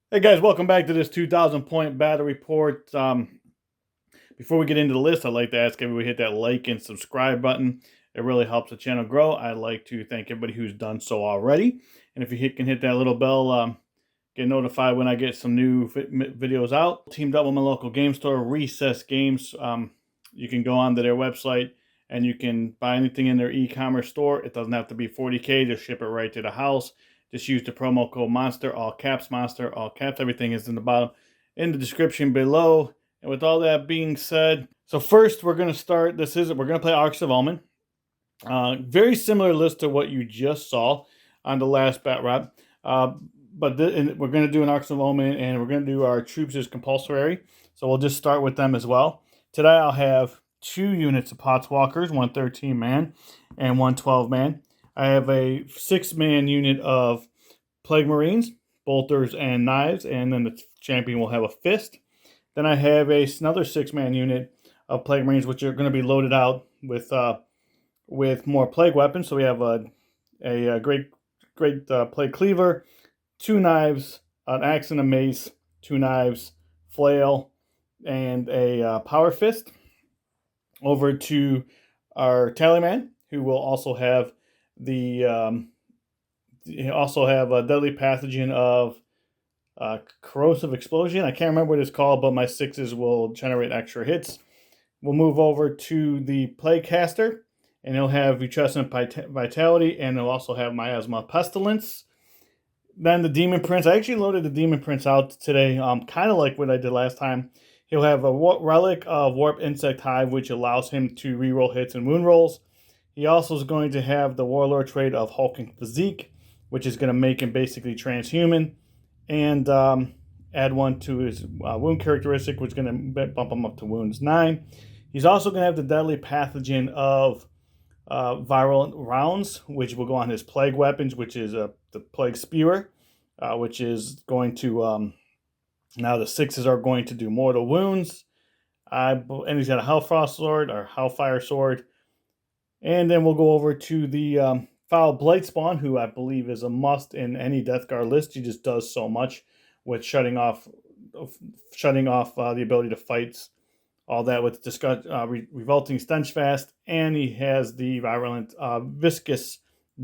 Hey guys, welcome back to this 2,000 point battle report. Before we get into the list, I'd like to ask everybody to hit that like and subscribe button. It really helps the channel grow. I'd like to thank everybody who's done so already. And if you can hit that little bell, get notified when I get some new videos out. Teamed up with my local game store, Recess Games. You can go onto their website and you can buy anything in their e-commerce store. It doesn't have to be 40K, just ship it right to the house. Just use the promo code MONSTER, all caps MONSTER, all caps. Everything is in the bottom, in the description below. And with all that being said, so first we're going to start. We're going to play Arks of Omen. Very similar list to what you just saw on the last bat rap. But we're going to do an Arks of Omen, and we're going to do our troops as compulsory. So we'll just start with them as well. Today I'll have 2 units of Potswalkers, one 13-man and one 12-man. I have a 6-man unit of Plague Marines, bolters and knives, and then the champion will have a fist. Then I have another 6-man unit of Plague Marines, which are going to be loaded out with more plague weapons. So we have a great plague cleaver, 2 knives, an axe and a mace, 2 knives, flail, and a power fist. Over to our tallyman, who will also have a deadly pathogen of corrosive explosion. I can't remember what it's called, but my 6s will generate extra hits. We'll move over to the plague caster, and he'll have Putrescent Vitality, and he'll also have Miasma Pestilence. Then the Demon Prince. I actually loaded the Demon Prince out today, kind of like what I did last time. He'll have a relic of Warp Insect Hive, which allows him to reroll hits and wound rolls. He also is going to have the Warlord trait of Hulking Physique, which is going to make him basically transhuman, and add 1 to his wound characteristic, which is going to bump him up to wounds 9. He's also going to have the deadly pathogen of viral rounds, which will go on his plague weapons, which is the plague spewer, which is going to now the 6s are going to do mortal wounds. And he's got a Hellfrost sword or Hellfire sword. And then we'll go over to the Foul Blightspawn, who I believe is a must in any Death Guard list. He just does so much with shutting off the ability to fight, all that with Revolting Stench Fast, and he has the Virulent Viscous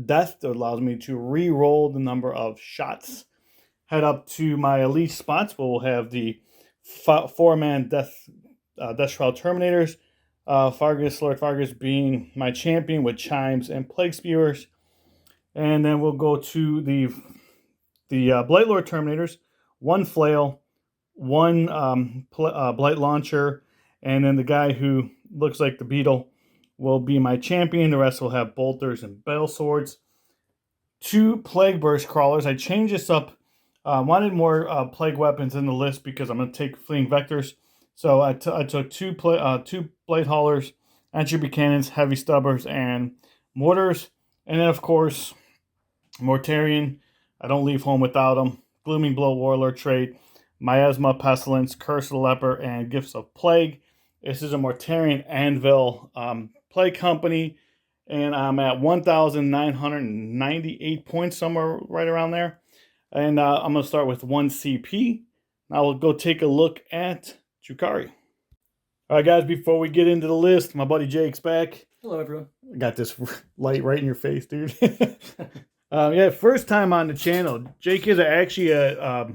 Death that allows me to re-roll the number of shots. Head up to my elite spots, where we'll have the 4-man Death Shroud Terminators. Lord Fargus being my champion with Chimes and Plague Spewers. And then we'll go to the Blight Lord Terminators, 1 flail, 1 Blight Launcher, and then the guy who looks like the Beetle will be my champion. The rest will have bolters and bale swords. 2 Plague Burst Crawlers. I changed this up. Wanted more plague weapons in the list because I'm going to take Fleeing Vectors. So I took 2 Blade Haulers, Entry Cannons, Heavy Stubbers, and Mortars. And then, of course, Mortarion. I don't leave home without them. Glooming Blow Warlord trait, Miasma Pestilence, Curse of the Leper, and Gifts of Plague. This is a Mortarion Anvil Plague Company, and I'm at 1,998 points, somewhere right around there. And I'm going to start with 1 CP. Now we'll go take a look at Drukhari. All right, guys, before we get into the list, my buddy Jake's back. Hello, everyone. I got this light right in your face, dude. Yeah, first time on the channel. Jake is actually a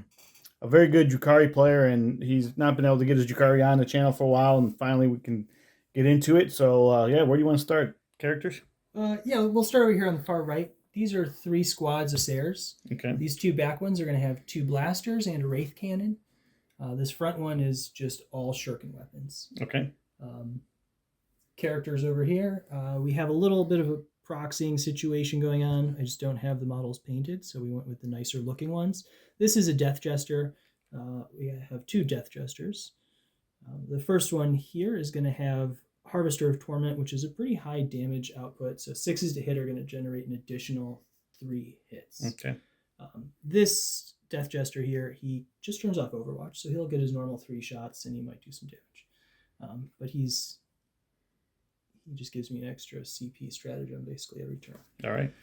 very good Drukhari player, and he's not been able to get his Drukhari on the channel for a while, and finally we can get into it. So, yeah, where do you want to start? Characters? Yeah, we'll start over here on the far right. These are 3 squads of Sayers. Okay. These 2 back ones are going to have 2 blasters and a Wraith Cannon. This front one is just all shuriken weapons. Okay. Characters over here. We have a little bit of a proxying situation going on. I just don't have the models painted, so we went with the nicer looking ones. This is a Death Jester. We have 2 Death Jesters. The first one here is going to have Harvester of Torment, which is a pretty high damage output. So 6s to hit are going to generate an additional 3 hits. Okay. This Death Jester here, he just turns off Overwatch, so he'll get his normal 3 shots and he might do some damage. But he just gives me an extra CP stratagem basically every turn. All right.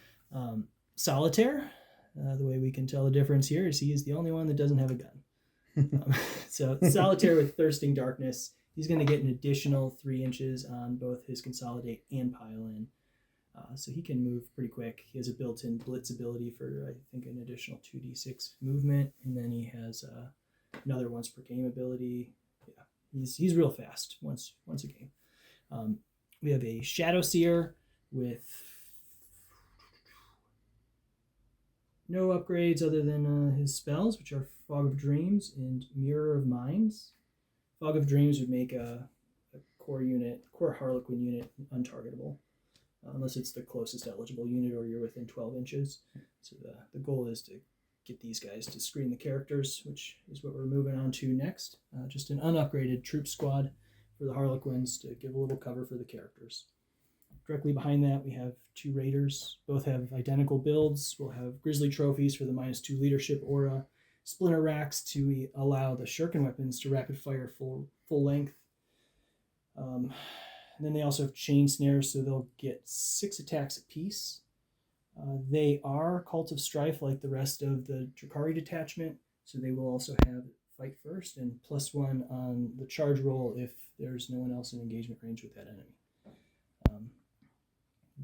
Solitaire. The way we can tell the difference here is he is the only one that doesn't have a gun. So Solitaire with Thirsting Darkness, he's going to get an additional 3 inches on both his Consolidate and Pile In. So he can move pretty quick. He has a built-in Blitz ability for, I think, an additional 2d6 movement, and then he has another once per game ability. Yeah, he's real fast once a game. We have a Shadow Seer with no upgrades other than his spells, which are Fog of Dreams and Mirror of Minds. Fog of Dreams would make a core Harlequin unit untargetable, unless it's the closest eligible unit or you're within 12 inches. So the goal is to get these guys to screen the characters, which is what we're moving on to next. Just an unupgraded troop squad for the Harlequins to give a little cover for the characters. Directly behind that, we have 2 Raiders. Both have identical builds. We'll have Grizzly Trophies for the -2 leadership aura, Splinter Racks to allow the Shuriken weapons to rapid fire full length. And then they also have Chain Snares, so they'll get 6 attacks apiece. They are Cult of Strife like the rest of the Drukhari detachment, so they will also have Fight First and +1 on the charge roll if there's no one else in engagement range with that enemy.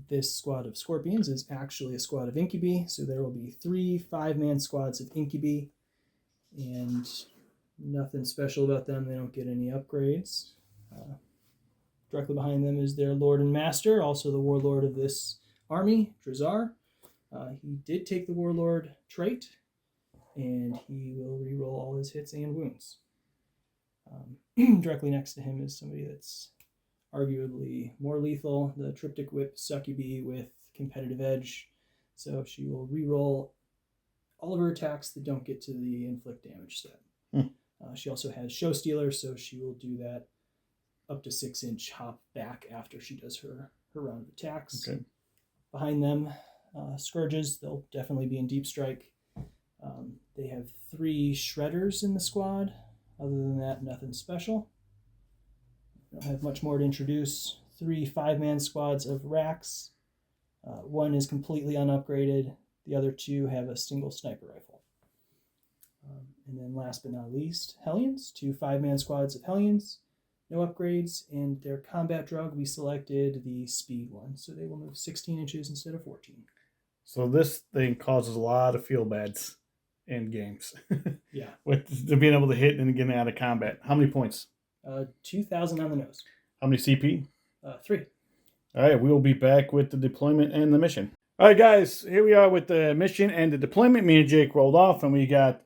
This squad of Scorpions is actually a squad of Incubi, so there will be 3 5-man squads of Incubi, and nothing special about them. They don't get any upgrades. Directly behind them is their Lord and Master, also the Warlord of this army, Drazar. He did take the Warlord trait, and he will reroll all his hits and wounds. Directly next to him is somebody that's arguably more lethal, the Triptych Whip Succubi with Competitive Edge. So she will reroll all of her attacks that don't get to the inflict damage set. She also has Show Stealer, so she will do that up to 6-inch hop back after she does her round of attacks. Okay. Behind them, Scourges, they'll definitely be in Deep Strike. They have 3 Shredders in the squad. Other than that, nothing special. Don't have much more to introduce. 3 5-man squads of Racks. 1 is completely unupgraded. The other 2 have a single sniper rifle. And then last but not least, Hellions. 2 5-man squads of Hellions. No upgrades. And their combat drug, we selected the speed one. So they will move 16 inches instead of 14. So this thing causes a lot of feel bads in games. Yeah. With being able to hit and getting out of combat. How many points? 2,000 on the nose. How many CP? 3. All right, we will be back with the deployment and the mission. All right, guys, here we are with the mission and the deployment. Me and Jake rolled off, and we got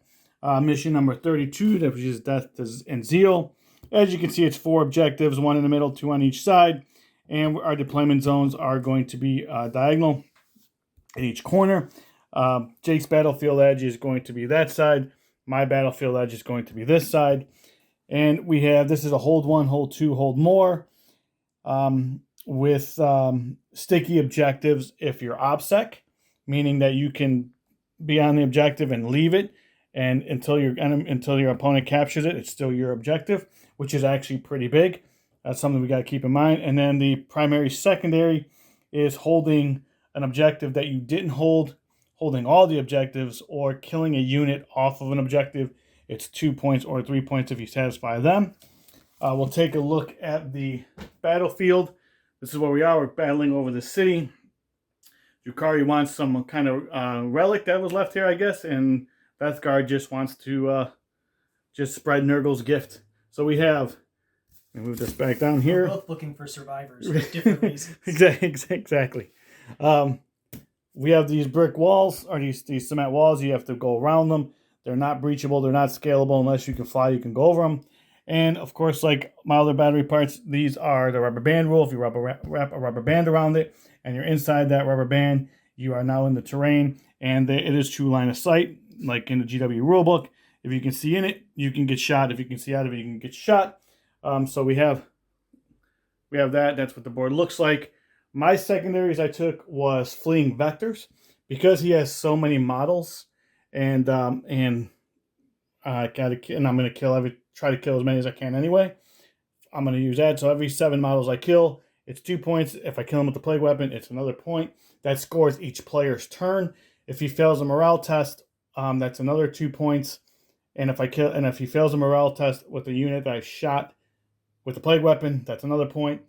mission number 32, which is Death and Zeal. As you can see, it's 4 objectives, 1 in the middle, 2 on each side, and our deployment zones are going to be diagonal in each corner. Jake's battlefield edge is going to be that side. My battlefield edge is going to be this side. And we have, this is a hold 1, hold 2, hold more, with sticky objectives if you're OPSEC, meaning that you can be on the objective and leave it, and until your opponent captures it, it's still your objective, which is actually pretty big. That's something we got to keep in mind. And then the primary secondary is holding an objective that you didn't hold, holding all the objectives, or killing a unit off of an objective. It's 2 points or 3 points if you satisfy them. We'll take a look at the battlefield. This is where we are. We're battling over the city. Drukhari wants some kind of relic that was left here, I guess, and Bethgard just wants to just spread Nurgle's gift. So we have, let me move this back down here. We're both looking for survivors for different reasons. Exactly. We have these brick walls, or these cement walls. You have to go around them. They're not breachable. They're not scalable. Unless you can fly, you can go over them. And, of course, like my other battery parts, these are the rubber band rule. If you wrap a rubber band around it and you're inside that rubber band, you are now in the terrain. And it is true line of sight, like in the GW rulebook. If you can see in it, you can get shot. If you can see out of it, you can get shot. So we have that. That's what the board looks like. My secondaries I took was Fleeing Vectors. Because he has so many models, and I'm going to try to kill as many as I can anyway. I'm going to use that. So every 7 models I kill, it's 2 points. If I kill them with the plague weapon, it's another point. That scores each player's turn. If he fails a morale test, that's another 2 points. And if he fails a morale test with a unit that I shot with a plague weapon, that's another point.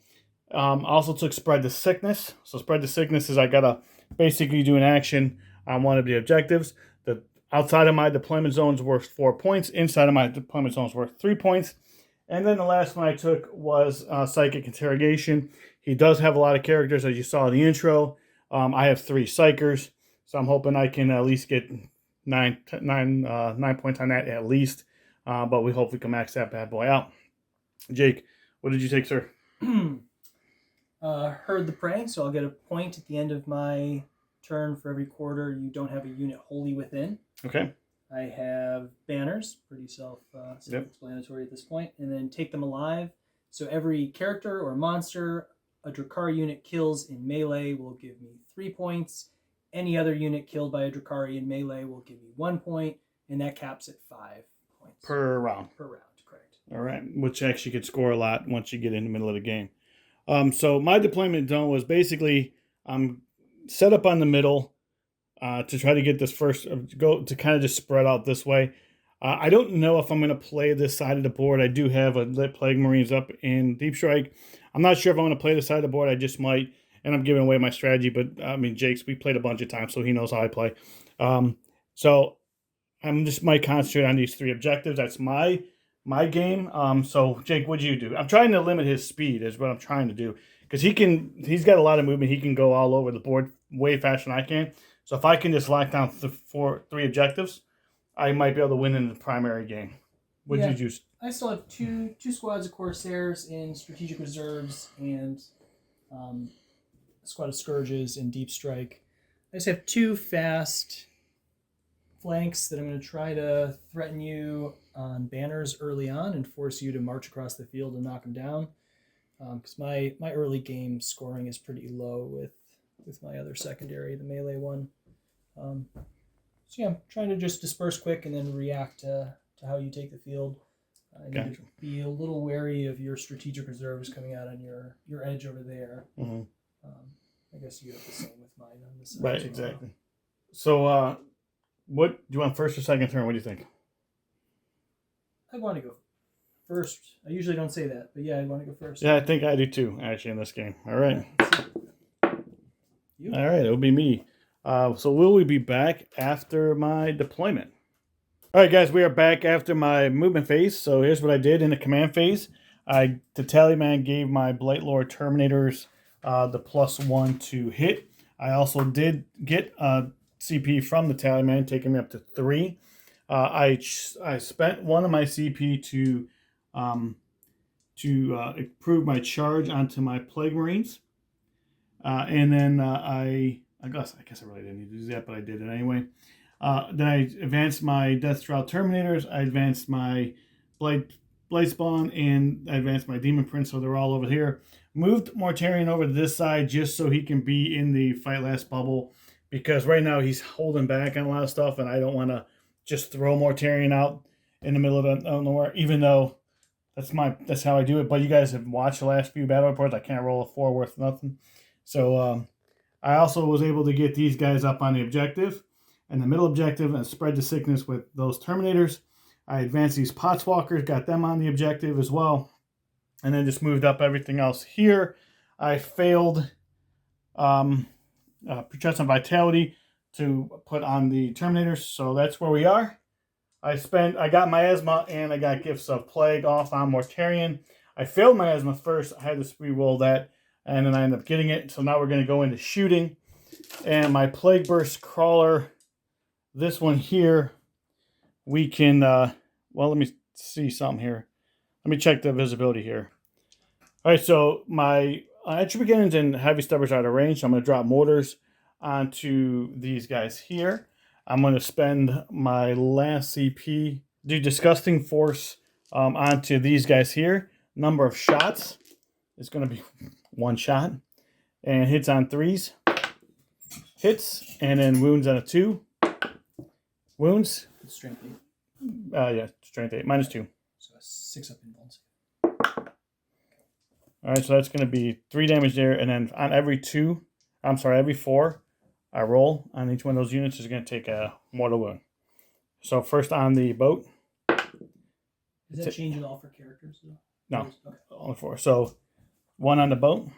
I also took Spread the Sickness. So Spread the Sickness is I gotta basically do an action on one of the objectives. The outside of my deployment zones worth 4 points. Inside of my deployment zones worth 3 points. And then the last one I took was Psychic Interrogation. He does have a lot of characters, as you saw in the intro. I have 3 Psychers, so I'm hoping I can at least get 9 points on that at least. But we hope we can max that bad boy out. Jake, what did you take, sir? Heard the Prey, so I'll get a point at the end of my turn for every quarter you don't have a unit wholly within. Okay. I have Banners, pretty self-explanatory at this point, and then Take Them Alive. So every character or monster a Drukhari unit kills in melee will give me 3 points. Any other unit killed by a Drukhari in melee will give me 1 point, and that caps at 5 points. Per round. Per round, correct. All right, which actually could score a lot once you get in the middle of the game. So my deployment zone was basically set up on the middle to try to get this first, to kind of just spread out this way. I don't know if I'm going to play this side of the board. I do have a Lit Plague Marines up in Deep Strike. I'm not sure if I'm going to play this side of the board. I just might, and I'm giving away my strategy, but I mean, Jake's, we played a bunch of times, so he knows how I play. So I'm just might concentrate on these 3 objectives. That's my game. So Jake, what'd you do? I'm trying to limit his speed is what I'm trying to do, because he's got a lot of movement. He can go all over the board way faster than I can. So if I can just lock down 3 objectives, I might be able to win in the primary game. What did you do? I still have two squads of Corsairs in Strategic Reserves and a squad of Scourges in Deep Strike. I just have 2 fast flanks that I'm going to try to threaten you on Banners early on and force you to march across the field and knock them down. Because my early game scoring is pretty low with my other secondary, the melee one. So yeah, I'm trying to just disperse quick and then react to how you take the field. I need to be a little wary of your strategic reserves coming out on your edge over there. Mm-hmm. I guess you have the same with mine on this side. Right, exactly. So what do you want, first or second turn? What do you think? I want to go first. I usually don't say that, but yeah, I want to go first. Yeah, I think I do too, actually, in this game. All right. You? All right, it'll be me. So will we be back after my deployment? All right, guys, we are back after my movement phase. So here's what I did in the command phase. The Tallyman gave my Blightlord Terminators the +1 to hit. I also did get CP from the Tallyman, taking me up to 3. I spent one of my CP to improve my charge onto my Plague Marines. And then I guess I really didn't need to do that, but I did it anyway. Then I advanced my Death Shroud Terminators. I advanced my Blightspawn, and I advanced my Demon Prince, so they're all over here. Moved Mortarion over to this side just so he can be in the Fight Last bubble, because right now he's holding back on a lot of stuff, and I don't want to just throw Mortarion out in the middle of nowhere, even though that's how I do it. But you guys have watched the last few battle reports. I can't roll a 4 worth nothing. So I also was able to get these guys up on the objective and the middle objective and spread the sickness with those Terminators. I advanced these Potswalkers, got them on the objective as well, and then just moved up everything else here. I failed Protection Vitality to put on the Terminators, so that's where we are. I got Miasma and I got Gifts of Plague off on Mortarion. I failed Miasma first. I had to re-roll that, and then I ended up getting it. So now we're going to go into shooting. And my Plague Burst Crawler, this one here, we can, well, let me see something here. Let me check the visibility here. All right, so my entry beginnings and heavy stubbers are out of range. So I'm going to drop mortars onto these guys here. I'm going to spend my last CP, do Disgusting Force onto these guys here. Number of shots is going to be 1 shot. And hits on 3s. Hits. And then wounds on a 2. Wounds. Strength 8. Yeah, strength 8. -2. So a 6 up in bones. All right, so that's going to be 3 damage there. And then on every 4, I roll on each one of those units is going to take a mortal wound. So first on the boat. Does that change at all for characters? No, okay. Only 4. So 1 on the boat,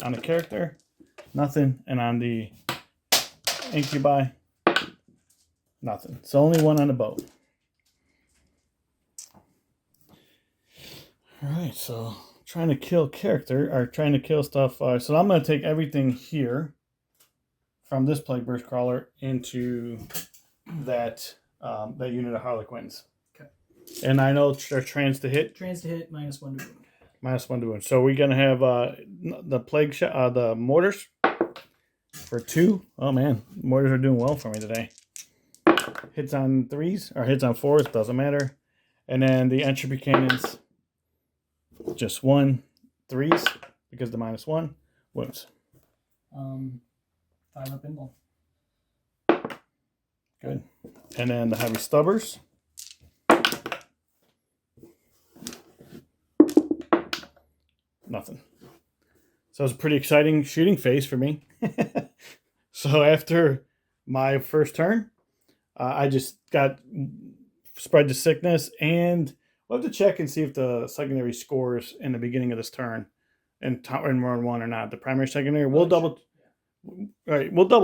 on the character, nothing, and on the incubi, nothing. So only 1 on the boat. All right, so trying to kill character, or trying to kill stuff. So I'm going to take everything here from this Plague Burst Crawler into that that unit of Harlequins. Okay. And I know they're trans to hit. Trans to hit, -1 to wound. -1 to wound. So we're going to have the plague shot, the mortars for 2. Oh man, mortars are doing well for me today. Hits on 3s or hits on 4s, doesn't matter. And then the entropy cannons, just 1, 3s because the -1 wounds. 5 up in ball. Good. And then the heavy stubbers. Nothing. So it's a pretty exciting shooting phase for me. So after my first turn, I just got spread the sickness, and we'll have to check and see if the secondary scores in the beginning of this turn in round 1 or not. The primary, secondary, we'll double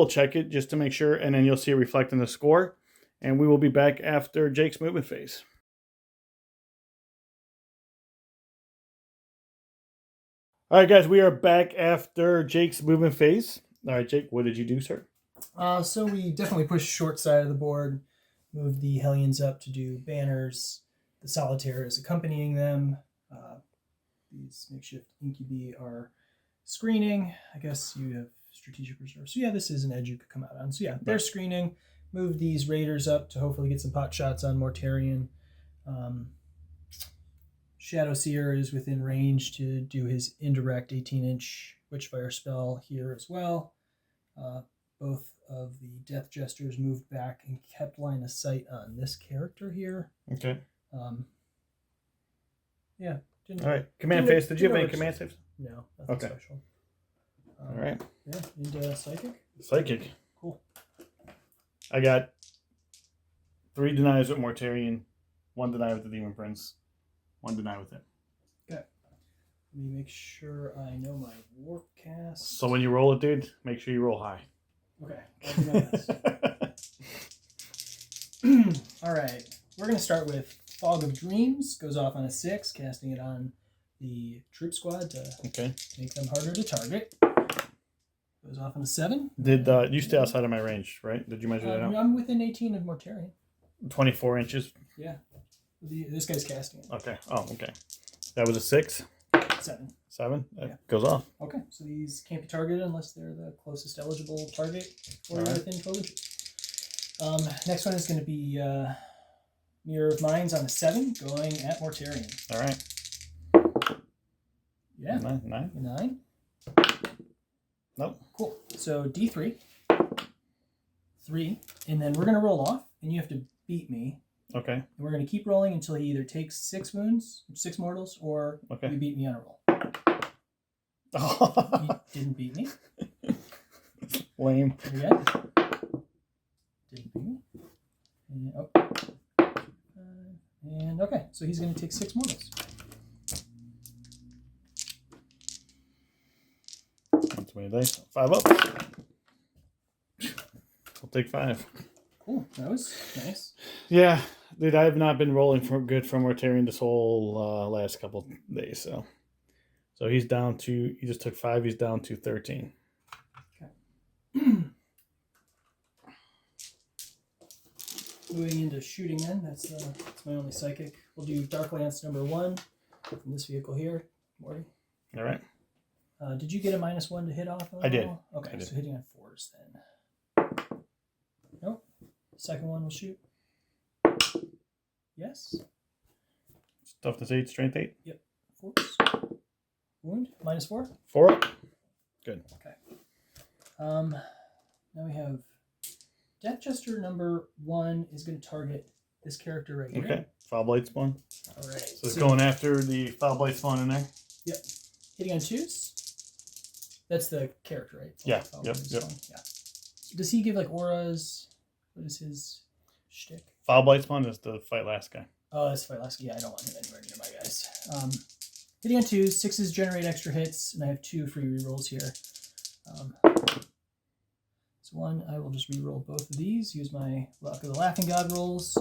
check it just to make sure, and then you'll see it reflecting the score. And we will be back after Jake's movement phase. All right, guys, we are back after Jake's movement phase. All right, Jake, what did you do, sir? So we definitely pushed short side of the board, moved the Hellions up to do banners. The Solitaire is accompanying them. These makeshift incubi are screening. I guess you have strategic reserve. So yeah, this is an edge you could come out on. So yeah, they're screening. Move these Raiders up to hopefully get some pot shots on Mortarion. Shadow Seer is within range to do his indirect 18-inch Witchfire spell here as well. Both of the Death Jesters moved back and kept line of sight on this character here. Okay. Yeah. All right. Command phase. Did you have any command saves? No, nothing special. All right. Yeah, and Psychic? Psychic. Cool. I got 3 denies with Mortarion, 1 deny with the Demon Prince, 1 deny with it. Okay. Let me make sure I know my warp cast. So when you roll it, dude, make sure you roll high. Okay. I'll do my best. All right. We're going to start with Fog of Dreams. Goes off on a 6, casting it on the troop squad to make them harder to target. Goes off on a 7. Did you stay outside of my range, right? Did you measure that out? I'm within 18 of Mortarion. 24 inches? Yeah. This guy's casting it. Okay. Oh, okay. That was a 6? 7. 7? That goes off. Okay. So these can't be targeted unless they're the closest eligible target or within 12 inches. Next one is going to be Mirror of Minds on a 7, going at Mortarion. All right. Yeah. 9. Nope. Cool. So D3, 3, and then we're going to roll off, and you have to beat me. Okay. And we're going to keep rolling until he either takes 6 wounds, 6 mortals, or you beat me on a roll. You didn't beat me. Lame. Again. Didn't beat me. And okay, so he's going to take 6 mortals. That's many dice. 5 up. I'll take 5. Cool. That was nice. Yeah, dude, I have not been rolling for good from Mortarion this whole last couple days. So he's down to. He just took 5. He's down to 13. Okay. Moving into shooting then. That's my only psychic. We'll do Dark Lance number 1 from this vehicle here. Morty. All right. Did you get a -1 to hit off? I did. Okay, I did. so hitting on 4s then. Nope. Second one will shoot. Yes. Toughness 8, strength 8. Yep. 4s. Wound -4. 4 up. Good. Okay. Now we have Death Jester number 1 is going to target this character right here. Okay. Foul Blight spawn. All right. So it's going after the Foul Blight spawn in there. Yep. Hitting on 2s. That's the character, right? Yeah. Foul Yep. Blight Yep. spawn. Yeah. Does he give like auras? What is his shtick? Foul Blight Spawn is the fight last guy. Oh, that's fight last. Yeah, I don't want him anywhere near my guys. Hitting on 2s, 6s generate extra hits, and I have 2 free rerolls here. So one, I will just reroll both of these. Use my Luck of the Laughing God rolls.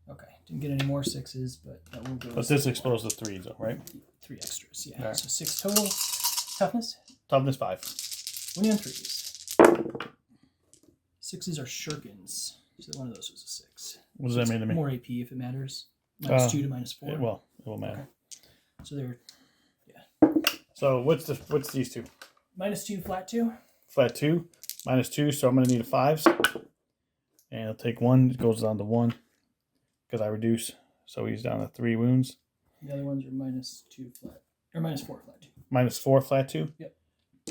Okay, didn't get any more 6s, but that will go. But this exposed to 3s, though, right? 3 extras, yeah. Right. So 6 total. Toughness? Toughness 5. Winning on 3s. 6s are shurikens. So one of those was a 6. What does that mean to me? More AP if it matters. -2 to -4. It will matter. Okay. So they're, yeah. So what's these two? -2, flat 2. Flat 2, -2. So I'm gonna need a 5s, and I'll take 1. It goes down to 1 because I reduce. So he's down to 3 wounds. The other ones are -2 flat, or -4 flat 2. -4 flat 2. Yep.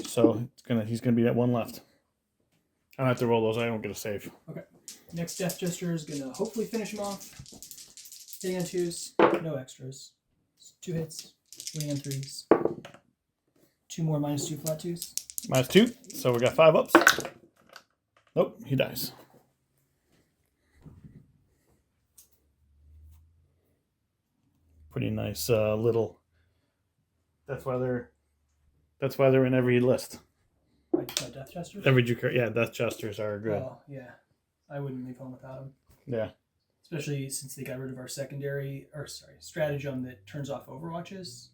So he's gonna be at 1 left. I don't have to roll those. I don't get a save. Okay. Next Death Jester is gonna hopefully finish him off. Hitting on 2s, no extras. 2 hits, winning on 3s. 2 more -2 flat 2s. -2. So we got 5 ups. Nope, he dies. Pretty nice little. That's why they're in every list. My Death Jesters? Every Drukhari, yeah, Death Jesters are good. Oh, yeah. I wouldn't leave home without them. Yeah. Especially since they got rid of our stratagem that turns off overwatches.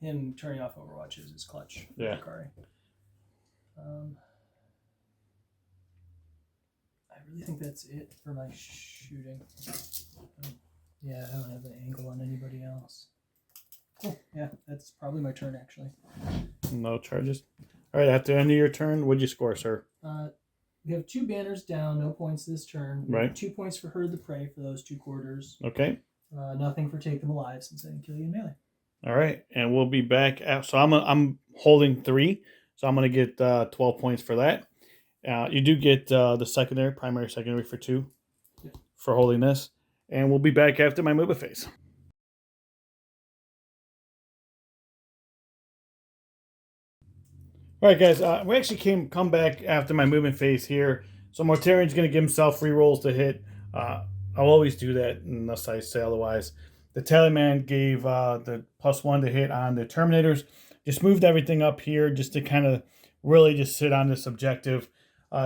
Him turning off overwatches is clutch. Yeah. Drukhari. I really think that's it for my shooting. Yeah, I don't have an angle on anybody else. Cool. Yeah, that's probably my turn, actually. No charges. All right, at the end of your turn, what'd you score, sir? We have 2 banners down, no points this turn. We have 2 points for Herd the Prey for those 2 quarters. Okay. Nothing for Take Them Alive since I didn't kill you in melee. All right, and we'll be back. So I'm holding 3, so I'm gonna get 12 points for that. You do get the primary, secondary for 2 for holding this, and we'll be back after my movement phase. All right, guys, we actually come back after my movement phase here. So Mortarian's going to give himself free rolls to hit. I'll always do that unless I say otherwise. The Tallyman gave the +1 to hit on the Terminators. Just moved everything up here just to kind of really just sit on this objective.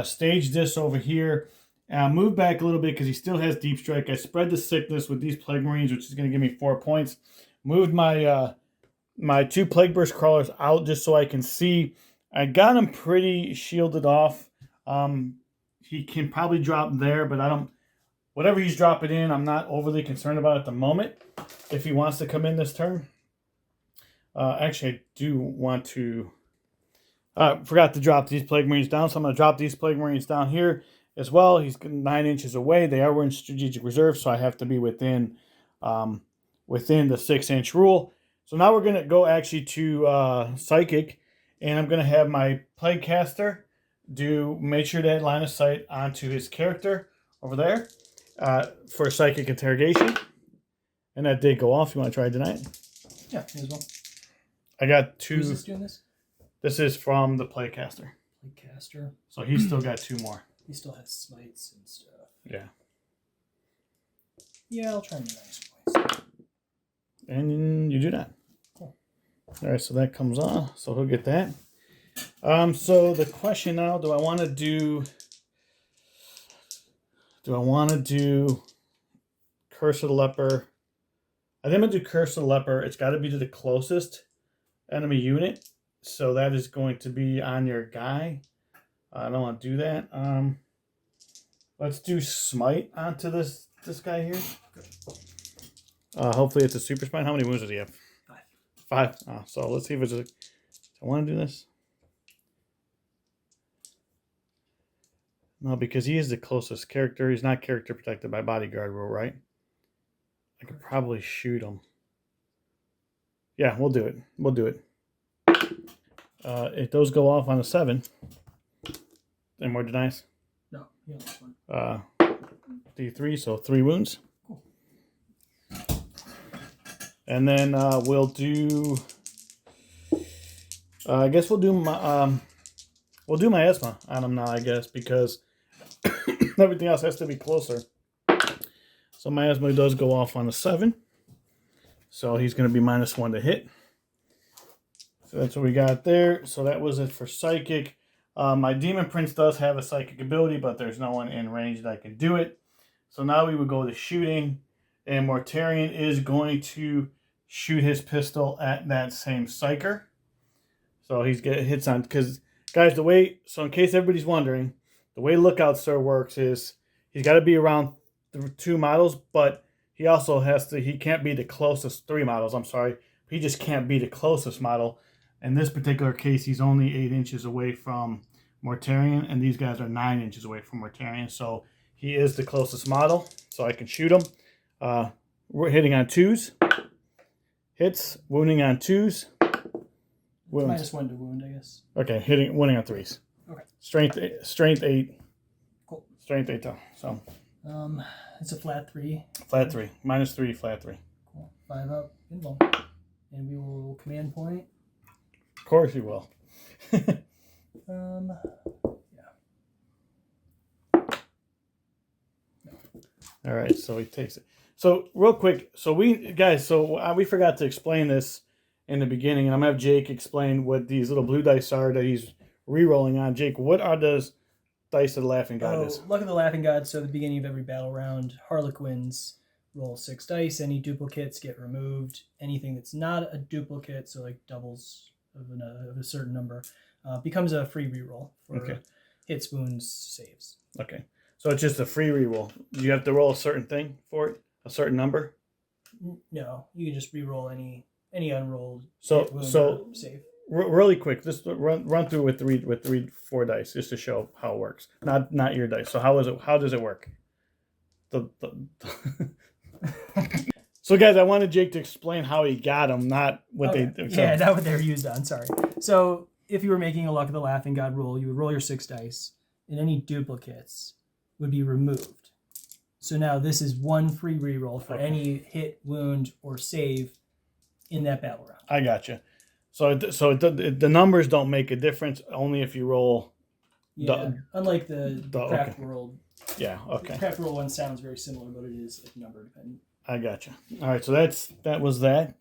Stage this over here. Move back a little bit because he still has Deep Strike. I spread the sickness with these Plague Marines, which is going to give me 4 points. Moved my my 2 Plague Burst Crawlers out just so I can see. I got him pretty shielded off. He can probably drop there, but I don't. Whatever he's dropping in, I'm not overly concerned about at the moment. If he wants to come in this turn, actually, I do want to. Forgot to drop these Plague Marines down, so I'm going to drop these Plague Marines down here as well. He's 9 inches away. They are in strategic reserve, so I have to be within the 6-inch rule. So now we're going to go actually to Psychic. And I'm going to have my Plague Caster make sure that line of sight onto his character over there for Psychic Interrogation. And that did go off. You want to try tonight? Yeah, may as well. I got 2. Who's this doing this? This is from the Plague Caster. Plague Caster. So he's still got 2 more. He still has smites and stuff. Yeah. Yeah, I'll try the nice points. And you do that. All right, so that comes on, so he'll get that. So the question now, do I want to do Curse of the Leper? I think I'm going to do Curse of the Leper. It's got to be to the closest enemy unit, so that is going to be on your guy. I don't want to do that. Let's do Smite onto this guy here. Hopefully it's a super smite. How many wounds does he have? 5. So let's see if it's I want to do this. No, because he is the closest character. He's not character protected by bodyguard rule, right? I could probably shoot him. Yeah, we'll do it. We'll do it. If those go off on a 7, any more denies? No, he only has 1. D3, so 3 wounds. And then we'll do. I guess we'll do We'll do miasma on him now, I guess, because everything else has to be closer. So miasma does go off on a 7. So he's going to be -1 to hit. So that's what we got there. So that was it for Psychic. My Demon Prince does have a Psychic ability, but there's no one in range that can do it. So now we would go to shooting. And Mortarion is going to shoot his pistol at that same Psyker. So he's getting hits on, because guys, so in case everybody's wondering, the way Lookout Sir works is he's got to be around 2 models, but he also he can't be the closest, 3 models, I'm sorry. He just can't be the closest model. In this particular case, he's only 8 inches away from Mortarion, and these guys are 9 inches away from Mortarion. So he is the closest model, so I can shoot him. We're hitting on 2s. Hits, wounding on 2s. Wounds. -1 to wound, I guess. Okay, wounding on 3s. Okay. Strength 8. Cool. Strength 8 though. So. It's a flat 3. Flat 3. -3, flat 3. Cool. 5 up, invul. And we will command point. Of course you will. Yeah. All right, so he takes it. So real quick, so we forgot to explain this in the beginning, and I'm gonna have Jake explain what these little blue dice are that he's re-rolling on. Jake, what are those dice of the Laughing God is? Luck of the Laughing God. So at the beginning of every battle round, Harlequins roll 6 dice. Any duplicates get removed. Anything that's not a duplicate, so like doubles of a certain number, becomes a free reroll for hits, wounds, saves. Okay, so it's just a free reroll. Do you have to roll a certain thing for it? A certain number? No, you can just reroll any unrolled. So hit, wound, or save. Really quick, just run through with the 4 dice just to show how it works. Not your dice. So how does it work? So guys, I wanted Jake to explain how he got them, not what they. So. Yeah, not what they were used on. Sorry. So if you were making a Luck of the Laughing God roll, you would roll your 6 dice, and any duplicates would be removed. So now this is 1 free reroll for any hit, wound, or save in that battle round. I gotcha. So the numbers don't make a difference, only if you roll. Yeah, unlike the Craft World. Yeah, okay. The Craft World one sounds very similar, but it is like number dependent. I gotcha. All right, so that was that.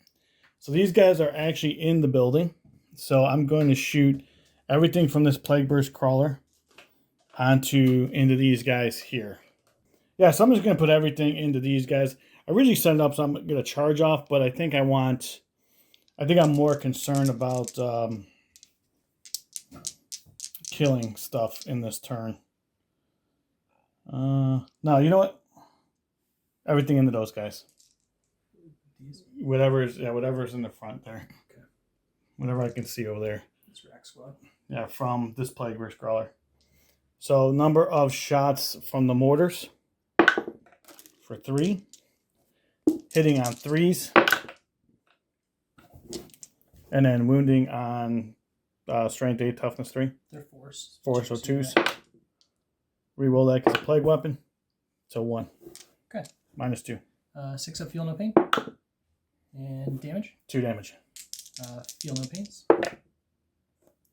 So these guys are actually in the building. So I'm going to shoot everything from this Plague Burst Crawler into these guys here. Yeah, so I'm just going to put everything into these guys. I originally set it up so I'm going to charge off, but I think I'm more concerned about killing stuff in this turn. No, you know what? Everything into those guys. Whatever's in the front there. Okay. Whatever I can see over there. It's Rack Squad. Yeah, from this Plague Burst Crawler. So number of shots from the mortars for 3. Hitting on 3s. And then wounding on strength 8, toughness 3. They're 4s. 4, so 2s. Reroll that because a plague weapon. So 1. Okay. -2. 6 up, feel no pain. And damage? 2 damage. Feel no pains.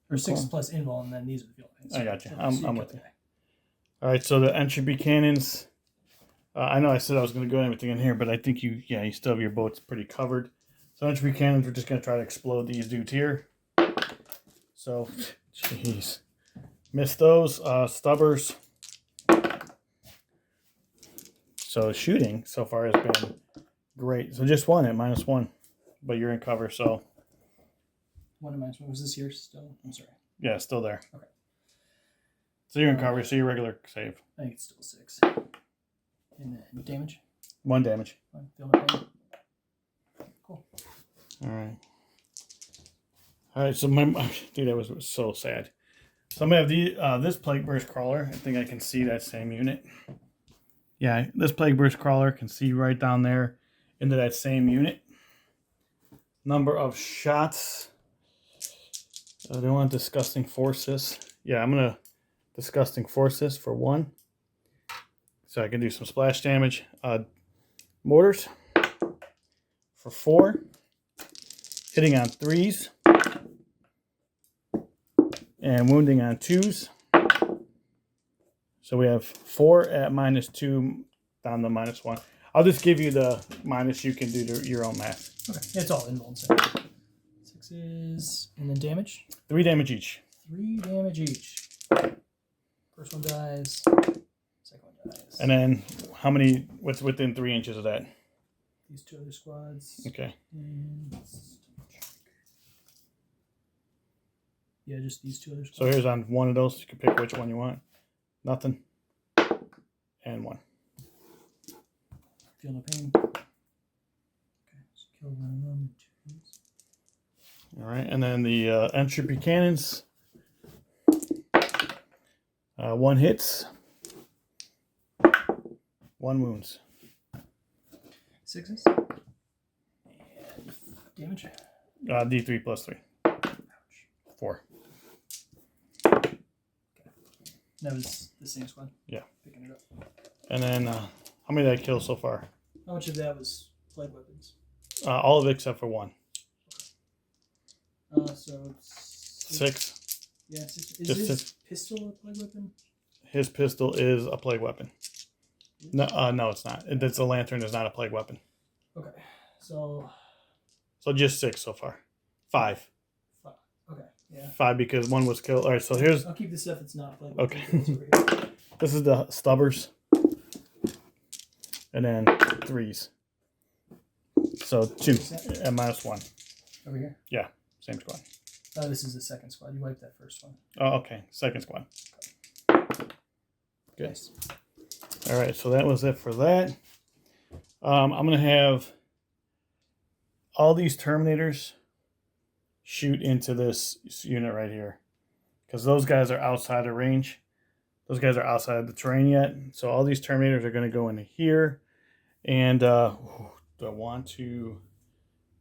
Or 6 plus invul, and then these are the feel no pains. I got you. I'm with you. All right, so the entropy cannons. I know I said I was going to go everything in here, but I think you still have your boats pretty covered. So entropy cannons, we're just going to try to explode these dudes here. So, jeez. Missed those. Stubbers. So shooting so far has been great. So just 1 at -1, but you're in cover, so. 1 at -1. Was this here still? I'm sorry. Yeah, still there. Okay. So you're in cover, so your regular save. I think it's still 6. And then damage? 1 damage. 1. Feel no pain. Cool. All right. All right, so dude, that was so sad. So I'm going to have this Plague Burst Crawler. I think I can see that same unit. Yeah, this Plague Burst Crawler can see right down there into that same unit. Number of shots. I don't want Disgusting Forces. Yeah, I'm going to Disgusting Forces for 1. So I can do some splash damage. Mortars for 4. Hitting on 3s. and wounding on 2s. So we have 4 at -2 down to -1. I'll just give you the minus. You can do your own math. Okay, it's all involved. 6s, and then damage. 3 damage each. 3 damage each. First one dies. Second one dies. And then how many? What's within 3 inches of that? These 2 other squads. Okay. And yeah, just these 2 other squads. So here's on one of those. You can pick which one you want. Nothing. And 1. Feel no pain. Okay, so kill one of them. 2. All right, and then the entropy cannons. 1 hits. 1 wounds. 6s. And damage. D3 plus 3. Ouch. 4. Okay. That was the same squad. Yeah. Picking it up. And then how many did I kill so far? How much of that was plague weapons? All of it except for 1. So 6. Yeah, 6. Is Just his 6. pistol a plague weapon? His pistol is a plague weapon. No, no, it's not. It's a lantern. Is not a plague weapon. Okay, so just 6 so far. 5. okay, yeah. 5 because 1 was killed. All right, so here's. I'll keep the stuff that's not plague Okay. weapons over here. This is the stubbers. And then 3s. So 2 and -1. Over here. Yeah, same squad. Oh, this is the second squad. You wiped that first one. Oh, okay. Second squad. Good. Nice. All right, so that was it for that. I'm going to have all these Terminators shoot into this unit right here. Because those guys are outside of range. Those guys are outside of the terrain yet. So all these Terminators are going to go into here. And do I want to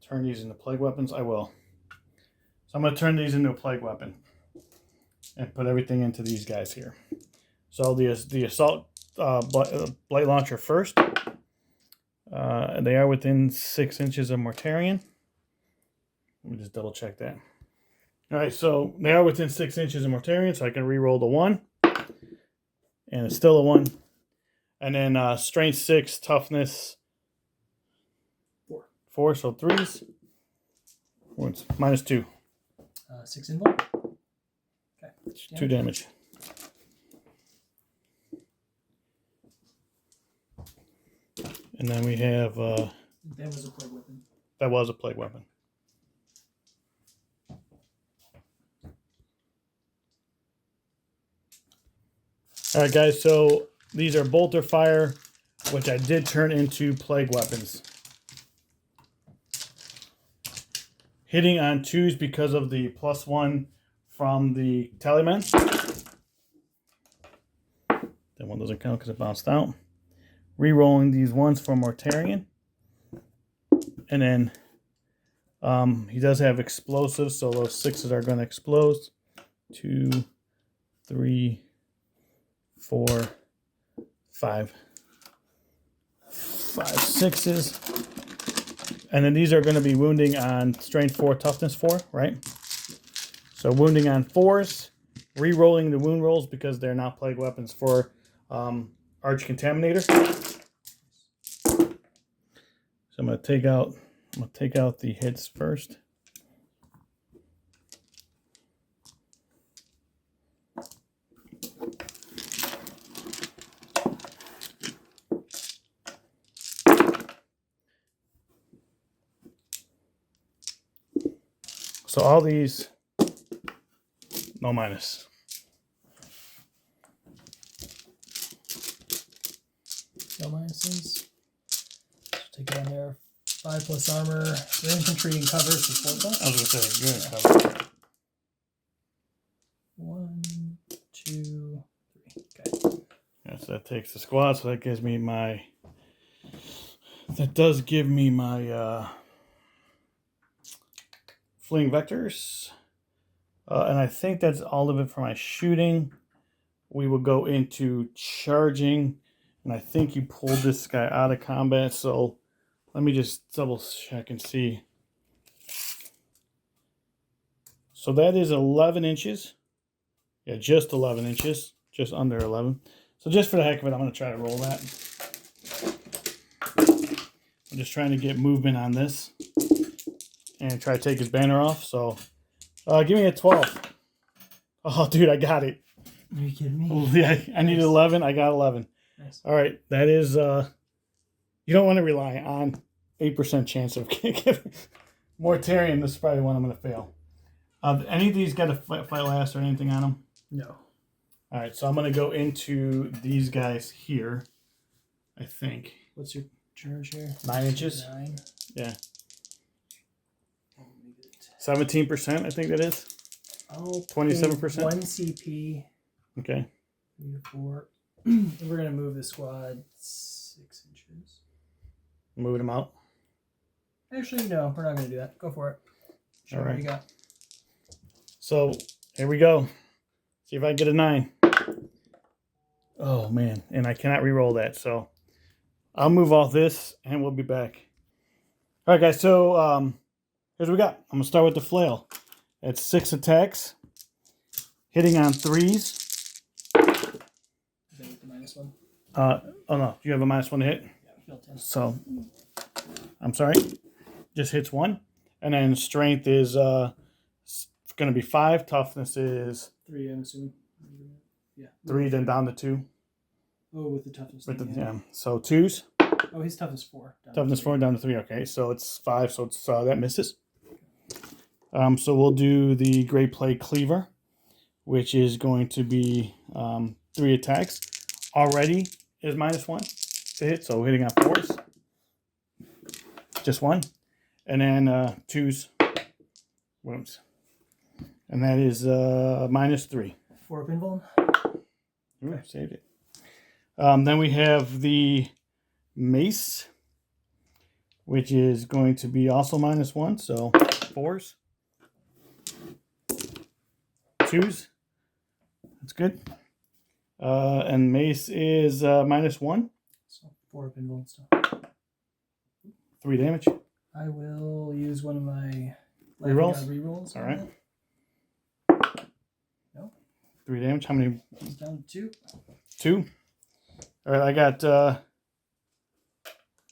turn these into plague weapons? I will. So I'm going to turn these into a plague weapon. And put everything into these guys here. So the assault blight launcher first. They are within 6 inches of Mortarion. Let me just double check that. All right, so they are within 6 inches of Mortarion, so I can re-roll the 1. And it's still a 1. And then strength 6, toughness 4, so 3s. Wounds -2. 6 involved. Okay. 2 damage. And then we have That was a plague weapon. that was a plague weapon. All right, guys. So these are bolter fire, which I did turn into plague weapons. Hitting on 2s because of the +1 from the Tallyman. That one doesn't count because it bounced out. Re-rolling these 1s from Mortarion. And then he does have explosives, so those 6s are going to explode. 2, 3, 4, 5. 5 6s. And then these are going to be wounding on strength 4, toughness 4, right? So wounding on 4s, re-rolling the wound rolls because they're not plague weapons for Arch Contaminator. So I'm going to take out the hits first. So all these, no minus. No minuses. Take it on there. 5+ armor. For infantry and cover, so 4+. I was going to say, good cover. 1, 2, 3. Okay. Yeah, so that takes the squad, so that gives me my... That does give me my fleeing vectors. And I think that's all of it for my shooting. We will go into charging. And I think you pulled this guy out of combat, so let me just double check and see. So that is 11 inches. Yeah, just 11 inches. Just under 11. So just for the heck of it, I'm going to try to roll that. I'm just trying to get movement on this. And try to take his banner off. So give me a 12. Oh, dude, I got it. Are you kidding me? Oh, yeah, I needed 11. I got 11. Nice. All right. That is... you don't want to rely on 8% chance of getting Mortarion. This is probably one I'm going to fail. Any of these got a fight last or anything on them? No. All right, so I'm going to go into these guys here, I think. What's your charge here? 9 inches? 9. Yeah. 17%, I think that is. Oh, 27%? 1 CP. Okay. 3 or 4. And we're going to move the squad 6 inches. Moving them out. Actually, no, we're not going to do that. Go for it. Show All me right. what you got. So, here we go. See if I can get a 9. Oh, man. And I cannot re-roll that, so I'll move off this, and we'll be back. All right, guys, so here's what we got. I'm going to start with the flail. It's 6 attacks, hitting on 3s. Is that with the -1? Oh, no. You have a -1 to hit? Yeah, built in. So, I'm sorry. Just hits 1. And then strength is going to be 5. Toughness is 3, I'm assuming. Yeah. 3, then down to 2. Oh, with the toughness. With the, thing, yeah. So 2s. Oh, his toughness 4. Toughness 4 down to 3. Okay, so it's 5. So it's that misses. So we'll do the Great Plague Cleaver, which is going to be 3 attacks. Already is -1 to hit, so hitting on 4s. Just 1. And then 2s. Wounds. And that is -3. 4 up invuln. Ooh, saved it. Then we have the Mace, which is going to be also -1, so 4s. 2s. That's good. And Mace is -1. So 4 up invuln stuff. 3 damage. I will use one of my Rerolls? Rerolls. All right. That. No. 3 damage. How many? It's down to 2. 2. All right, I got... let's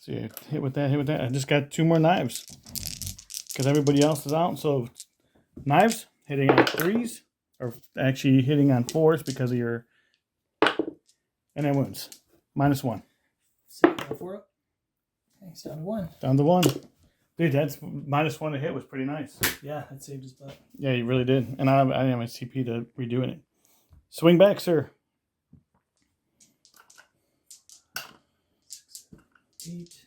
see, hit with that. I just got 2 more knives. Because everybody else is out. So, knives, hitting on 3s. Or actually hitting on 4s because of your... And then wounds. -1. 4 up. Okay, it's down to 1. Down to 1. Dude, that's -1 to hit was pretty nice. Yeah, that saved his butt. Yeah, you really did. And I didn't have my CP to redoing it. Swing back, sir. 8.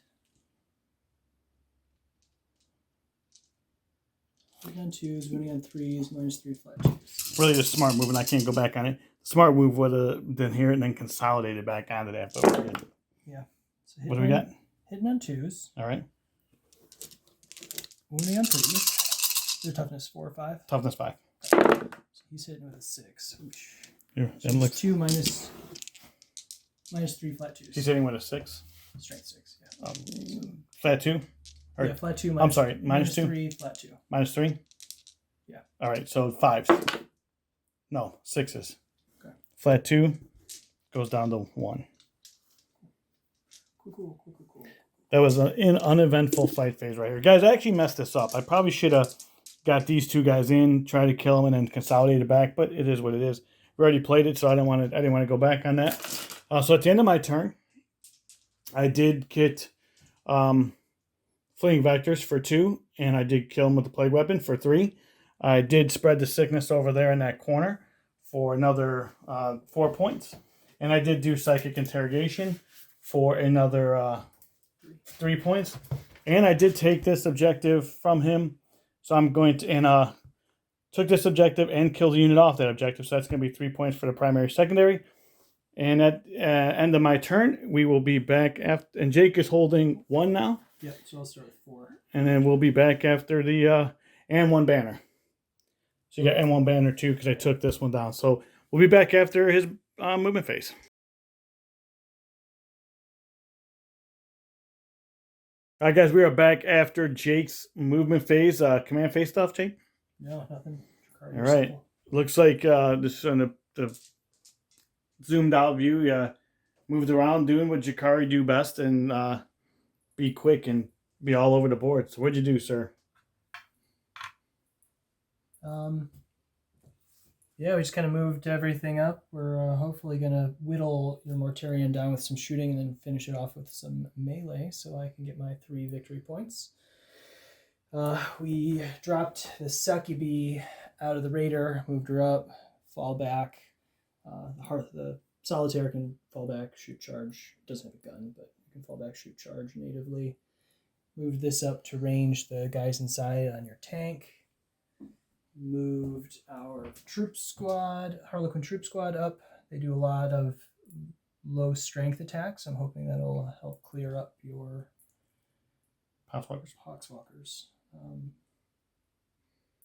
Hitting on 2s, winning on 3s, -3 flat 2s. Really just smart move, and I can't go back on it. Smart move would have been here and then consolidated back onto that, but we're good. Yeah. So What do we got? Hitting on 2s, All right. winning on 3s. Their toughness 4 or 5. Toughness 5. So he's hitting with a 6. Oosh. Here, So that looks... 2 -3 flat 2s. He's hitting with a 6. Strength 6, yeah. Flat 2? Or, Yeah, flat 2 I'm sorry, -2? -3, flat 2. -3? Yeah. All right, so 5s. No, 6s. Okay. Flat 2 goes down to 1. Cool. That was an uneventful fight phase right here. Guys, I actually messed this up. I probably should have got these 2 guys in, try to kill them, and then consolidate it back, but it is what it is. We already played it, so I didn't want to go back on that. So at the end of my turn, I did get fleeing vectors for 2, and I did kill him with the plague weapon for 3. I did spread the sickness over there in that corner for another 4 points. And I did do psychic interrogation for another 3 points. And I did take this objective from him. So I'm going to, and took this objective and killed the unit off that objective. So that's going to be 3 points for the primary, secondary. And at end of my turn, we will be back after, and Jake is holding 1 now. Yep, so I'll start with 4. And then we'll be back after the and 1 banner. So you got and 1 banner too, because I took this one down. So we'll be back after his movement phase. All right, guys, we are back after Jake's movement phase, command phase stuff, Jake. No, nothing. All right. Looks like this on the zoomed out view. Moved around doing what Drukhari do best and be quick and be all over the board. So what'd you do, sir? Yeah, we just kind of moved everything up. We're hopefully going to whittle your Mortarion down with some shooting and then finish it off with some melee so I can get my 3 victory points. We dropped the Succubi out of the Raider, moved her up, fall back. The Solitaire can fall back, shoot, charge. Doesn't have a gun, but you can fall back, shoot, charge natively. Moved this up to range the guys inside on your tank. Moved our troop squad, Harlequin troop squad up. They do a lot of low strength attacks. I'm hoping that'll help clear up your Hawkswalkers.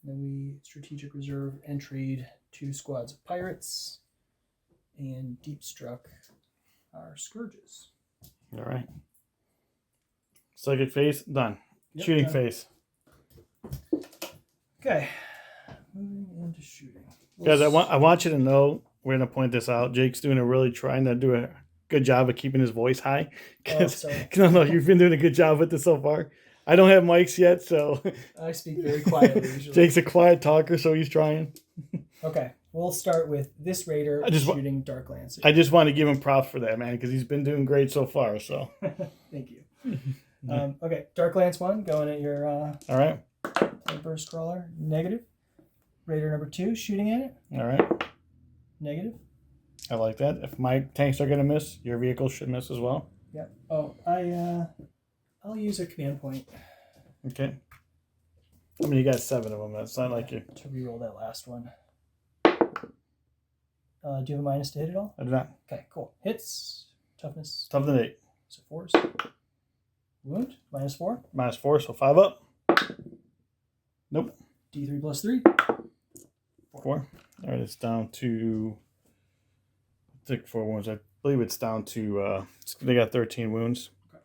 Then we strategic reserve entried 2 squads of pirates and deep struck our scourges. All right. Psychic phase done. Yep, Shooting done. phase. Okay. Moving into shooting. Guys, I want you to know, we're gonna point this out. Jake's trying to do a good job of keeping his voice high. Sorry. No, you've been doing a good job with this so far. I don't have mics yet, so I speak very quietly usually. Jake's a quiet talker, so he's trying. Okay, we'll start with this Raider shooting Dark Lancer. I just want to give him props for that, man, because he's been doing great so far. So thank you. Okay, Dark Lance 1 going at your all right. Burst Crawler. Negative. Raider number 2 shooting at it. All right. Negative. I like that. If my tanks are gonna miss, your vehicle should miss as well. Yeah. Oh, I'll use a command point. Okay. I mean, you got 7 of them. That's not like you to reroll that last one. Do you have a minus to hit at all? I do not. Okay, cool. Hits. Toughness. Tougher than 8. So 4s. Wound. Minus 4. Minus 4, so 5 up. Nope. D3 plus 3. 4. All right, it's down to, I think 4 wounds. I believe it's down to, they got 13 wounds. Okay.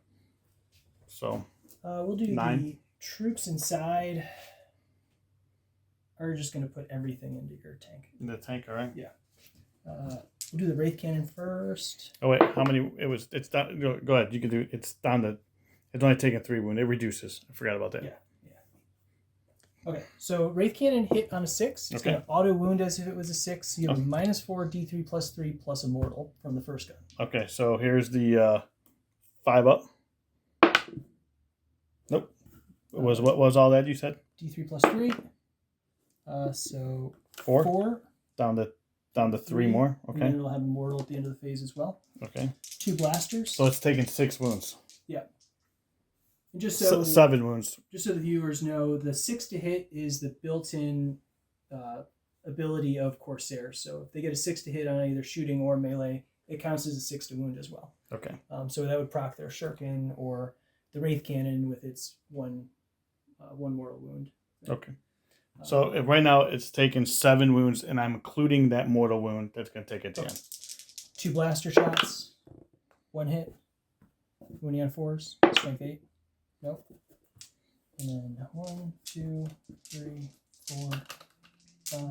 So. We'll do 9. The troops inside are just going to put everything into your tank. In the tank, all right? Yeah. We'll do the Wraith Cannon first. Oh, wait, how many? It's down. Go ahead. You can do it's down to, it's only taking 3 wounds. It reduces. I forgot about that. Yeah. Okay, so Wraith Cannon hit on a 6. It's going to auto wound as if it was a 6. You have a minus 4 D3 plus 3 plus a mortal from the first gun. Okay, so here's the 5 up. Nope. What was all that you said? D3 plus 3. So 4. Down to 3 more. Okay. And then it'll have a mortal at the end of the phase as well. Okay. 2 blasters. So it's taking 6 wounds. Yeah. And just so 7 wounds. Just so the viewers know, the 6 to hit is the built-in ability of Corsair. So if they get a 6 to hit on either shooting or melee, it counts as a 6 to wound as well. Okay. So that would proc their Shuriken or the Wraith Cannon with its one mortal wound. Okay. So right now it's taking 7 wounds, and I'm including that mortal wound. That's going to take it 10. 2 blaster shots, 1 hit, 20 on 4s, strength 8. Nope. And then 1, 2, 3, 4, 5,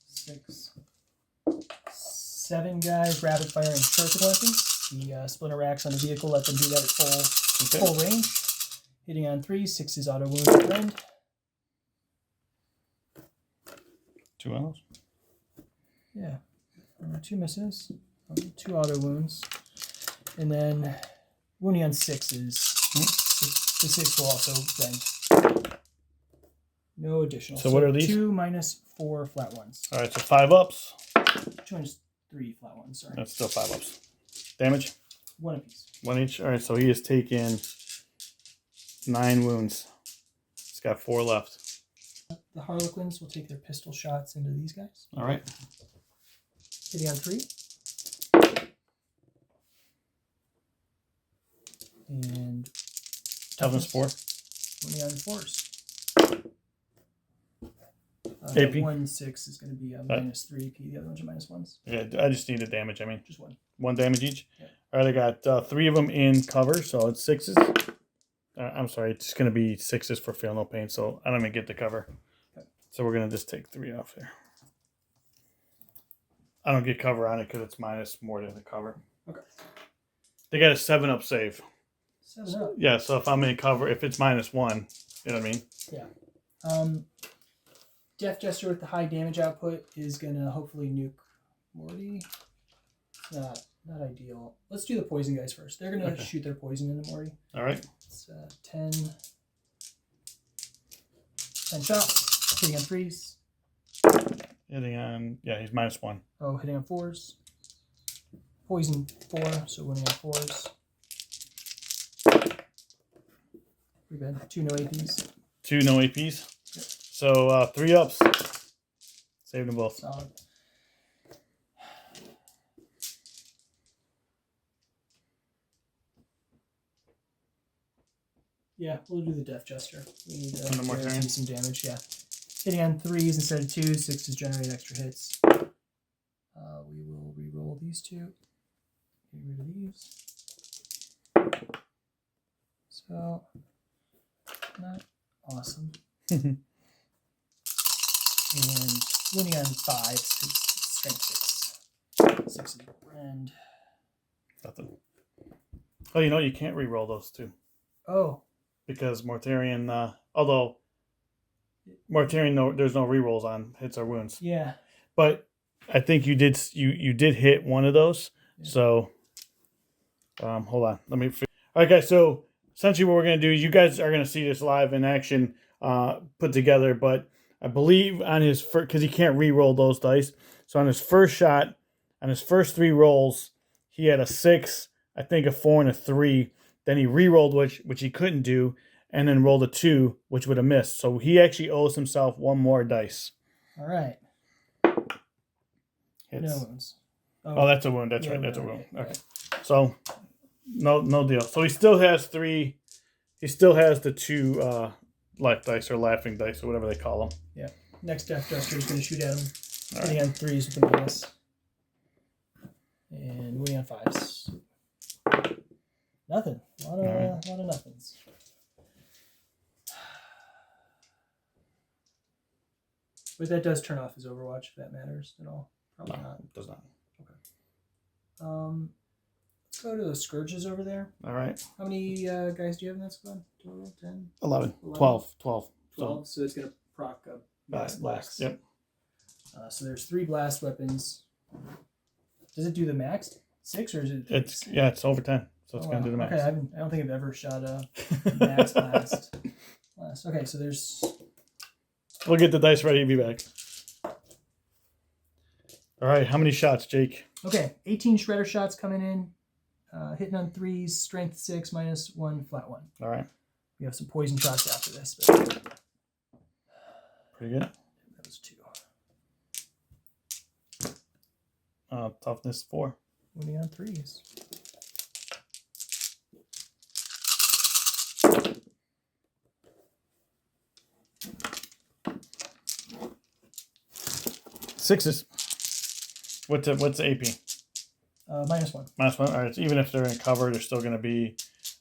6, 7 guys rapid firing shuriken weapons. The splinter racks on the vehicle let them do that at full range. Hitting on 3, 6 is auto wound at friend. 2 L's. Yeah. 2 misses. 2 auto wounds. And then wounding on 6 is the 6 will also range. No additional. So what are these? 2 minus 4 flat ones. All right, so 5 ups. 2 minus 3 flat ones, sorry. That's still 5 ups. Damage? 1 apiece. 1 each. All right, so he has taken 9 wounds. He's got 4 left. The Harlequins will take their pistol shots into these guys. All right. Hitting on 3. And Toughness 4. 20 on 4s. AP. 1 6 is going to be a minus 3 AP. The other ones are minus 1s. Yeah, I just need the damage. I mean, Just 1. 1 damage each. Yeah. All right, I got 3 of them in cover, so it's 6s. I'm sorry, it's going to be 6s for feel no pain, so I don't even get the cover. Okay. So we're going to just take 3 off there. I don't get cover on it because it's minus more than the cover. Okay. They got a 7-up save. 7-up. Yeah, so if I'm in cover, if it's -1, you know what I mean? Yeah. Death Jester with the high damage output is gonna hopefully nuke Morty. Not ideal. Let's do the poison guys first. They're gonna shoot their poison into Morty. All right. It's 10 shots. Hitting on 3s. Hitting on, yeah, he's -1. Oh, hitting on 4s. Poison 4, so winning on 4s. Pretty bad. 2 no APs. 2 no APs. Yep. So 3 ups. Saved them both. Solid. Yeah, we'll do the Death Jester. We need to guarantee some damage, yeah. Hitting on 3s instead of 2s, 6s generate extra hits. We will re-roll these 2. Get rid of these. So, not awesome. And winning on 5, strength 6. 6 is and Nothing. Oh, you know, you can't re-roll those 2. Oh. Because Mortarion, although Mortarion, there's no re-rolls on hits or wounds. Yeah. But I think you did hit one of those. Yeah. So, hold on. Let me. All right, guys. So essentially, what we're gonna do is you guys are gonna see this live in action, put together. But I believe on his first, because he can't re-roll those dice. So on his first shot, on his first 3 rolls, he had a 6, I think a 4 and a 3. Then he re-rolled, which he couldn't do, and then rolled a 2, which would have missed. So he actually owes himself 1 more dice. All right. Hits. No wounds. Oh, that's a wound. That's right. That's a wound. Okay. So no deal. So he still has 3. He still has the 2 life dice or laughing dice or whatever they call them. Yeah. Next Death Jester is going to shoot at him. All hitting on 3s with the minus. And winning on 5s. Nothing. A lot of nothings. But that does turn off his Overwatch, if that matters at all. Probably not. It does not. Okay. Let's go to the Scourges over there. All right. How many guys do you have in that squad? Total? 10? 11. 12. 12. 12. So it's going to proc up blast. Yep. So there's 3 blast weapons. Does it do the max 6 or is it? It's over 10. So it's going to do the max. Okay, I don't think I've ever shot a max blast. Okay, so there's... We'll get the dice ready and be back. All right, how many shots, Jake? Okay, 18 shredder shots coming in. Hitting on 3s, strength 6, -1, flat 1. All right. We have some poison shots after this. But... Pretty good. That was 2. Toughness 4. Winning on 3s. Sixes. What's the AP? -1. -1. All right. So even if they're in cover, they're still going to be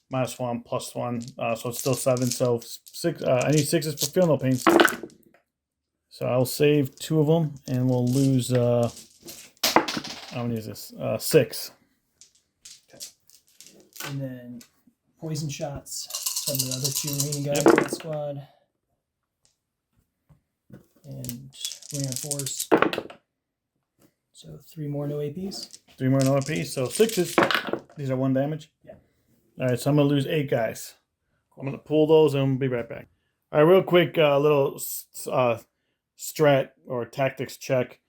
-1, +1. So it's still 7. So 6. I need 6s for feel no pain. So I'll save 2 of them, and we'll lose. How many is this? 6. Okay. And then poison shots from the other 2 remaining guys in that squad. And winning on 4s. So 3 more no APs. 3 more no APs. So 6s. These are 1 damage. Yeah. All right. So I'm gonna lose 8 guys. I'm gonna pull those, and we'll be right back. All right. Real quick, little strat or tactics check.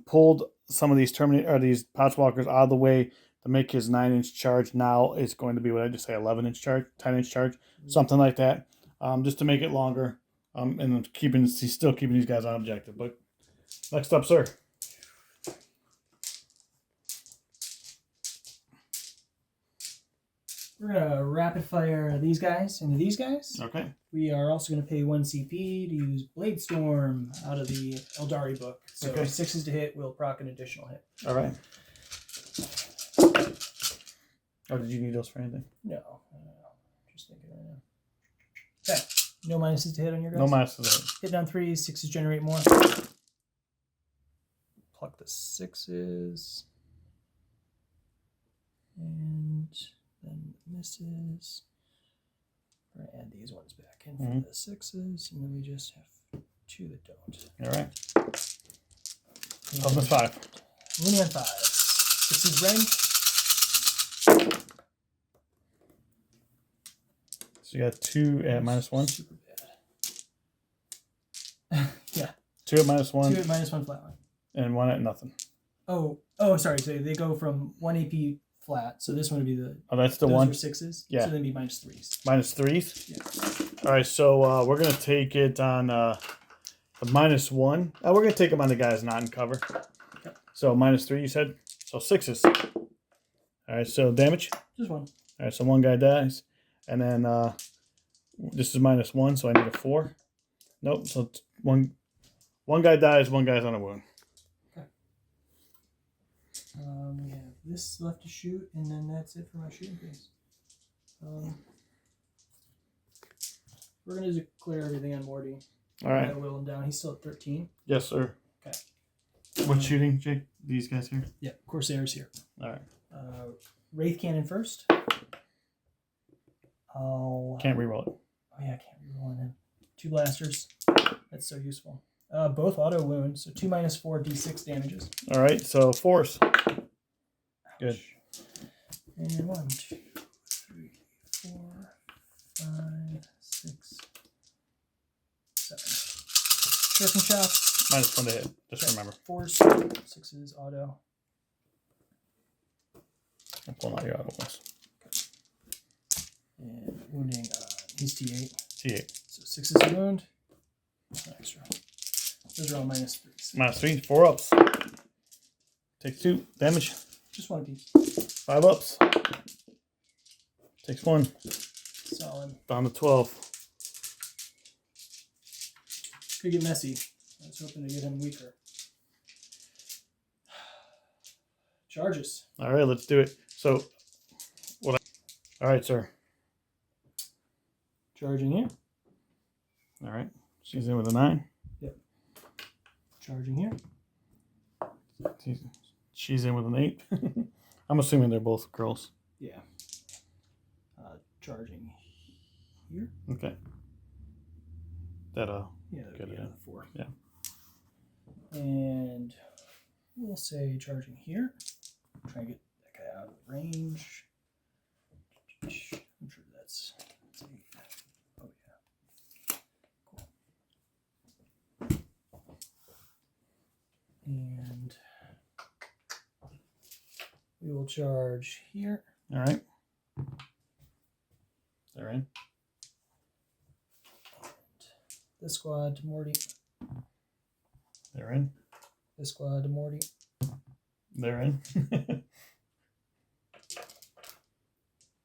Pulled some of these these Pouchwalkers out of the way to make his 9-inch charge. Now it's going to be, what I just say, 11-inch charge, 10-inch charge, something like that, just to make it longer. And he's still keeping these guys on objective. But next up, sir. We're going to rapid fire these guys into these guys. Okay. We are also going to pay 1 CP to use Blade Storm out of the Eldari book. So 6s to hit will proc an additional hit. All right. Oh, did you need those for anything? No. Just thinking right now. Okay. No minuses to hit on your guys? No minuses to hit. Hit on 3s, 6s generate more. Pluck this. 6s. And then misses. We're going to add these ones back in for the 6s, and then we just have 2 that don't. All right. Toughness 5. Winning on 5. Succeed rank. So you got 2 at -1. Super bad. Yeah. 2 at -1. 2 at -1 flat one. And 1 at nothing. Oh, sorry. So they go from 1 AP flat. So this one would be the. Oh, that's the those one. Were 6s. Yeah. So then be -3s. -3s. Yeah. All right. So we're gonna take it on the -1. We're gonna take them on the guys not in cover. Okay. So -3, you said. So 6s. All right. So damage. Just 1. All right. So 1 guy dies, and then this is -1, so I need a 4. Nope. So one guy dies. 1 guy's on a wound. We have this left to shoot, and then that's it for my shooting phase. We're going to declare everything on Morty. All right. Whittle him down. He's still at 13. Yes, sir. Okay. What's shooting, Jake? These guys here? Yeah, Corsair's here. All right. Wraith Cannon first. Can't reroll it. Oh, yeah, I can't reroll on him. 2 blasters. That's so useful. Both auto wound, so 2 -4 d6 damages. All right, so 4s. Good. And 1, 2, 3, 4, 5, 6, 7. Shuriken shots. -1 to hit. Just Okay. remember. 4s, 6s, auto. I'm pulling out your auto ones. And wounding, he's T8. T8. So 6 is a wound. Extra. Those are all -3s. -3, 4 ups. Takes 2 damage. Just 1 piece. 5 ups. Takes 1. Solid. Down to 12. Could get messy. I was hoping to get him weaker. Charges. All right, let's do it. So, all right, sir. Charging here. All right. She's in with a 9. Yep. Charging here. She's in with an 8. I'm assuming they're both girls. Yeah. Charging here. Okay. That Yeah, that get would it be in. a 4. Yeah. And we'll say charging here. Try and get that guy out of range. I'm sure that's 8. Oh yeah. Cool. And we will charge here. All right. They're in. This squad to Morty. They're in. This squad to Morty. They're in.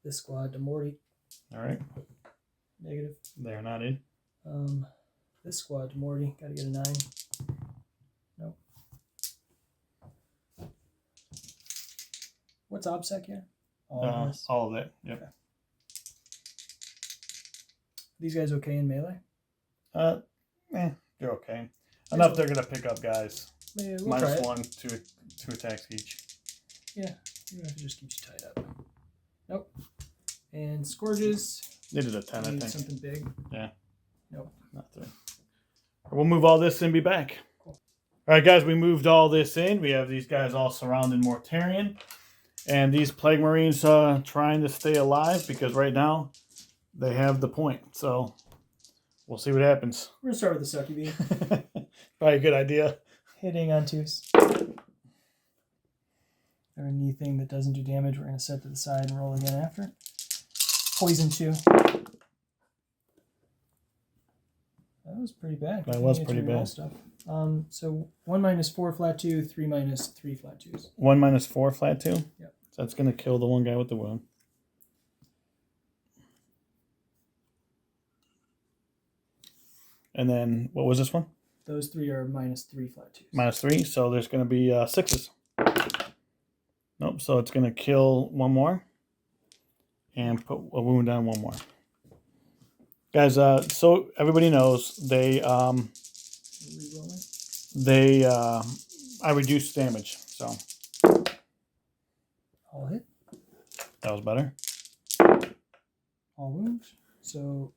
This squad to Morty. All right. Negative. They're not in. This squad to Morty. Gotta get a 9. Nope. What's OBSEC here? All of this? All of it. Yep. Okay. These guys okay in melee? They're okay. Enough they're gonna pick up guys. Yeah, we'll try it. -1, 2 attacks each. Yeah, you have to just keep you tied up. Nope. And Scourges. They did a 10, I Need think. something big. Yeah. Nope. Not 3. We'll move all this and be back. Cool. All right, guys, we moved all this in. We have these guys all surrounding Mortarion. And these Plague Marines trying to stay alive because right now they have the point. So we'll see what happens. We're going to start with the Sucky Beam. Probably a good idea. Hitting on 2s. Or anything that doesn't do damage, we're going to set to the side and roll again after. Poison 2. That was pretty bad. That was pretty bad. Stuff. So 1 -4 flat 2, 3 -3 flat 2s. 1 -4 flat 2? Yep. So that's going to kill the one guy with the wound. And then, what was this one? Those 3 are -3 flat 2s. -3, so there's going to be 6s. Nope, so it's going to kill 1 more. And put a wound on 1 more. Guys, so everybody knows they Rerolling. I reduced damage, so All hit. that was better. All wound. So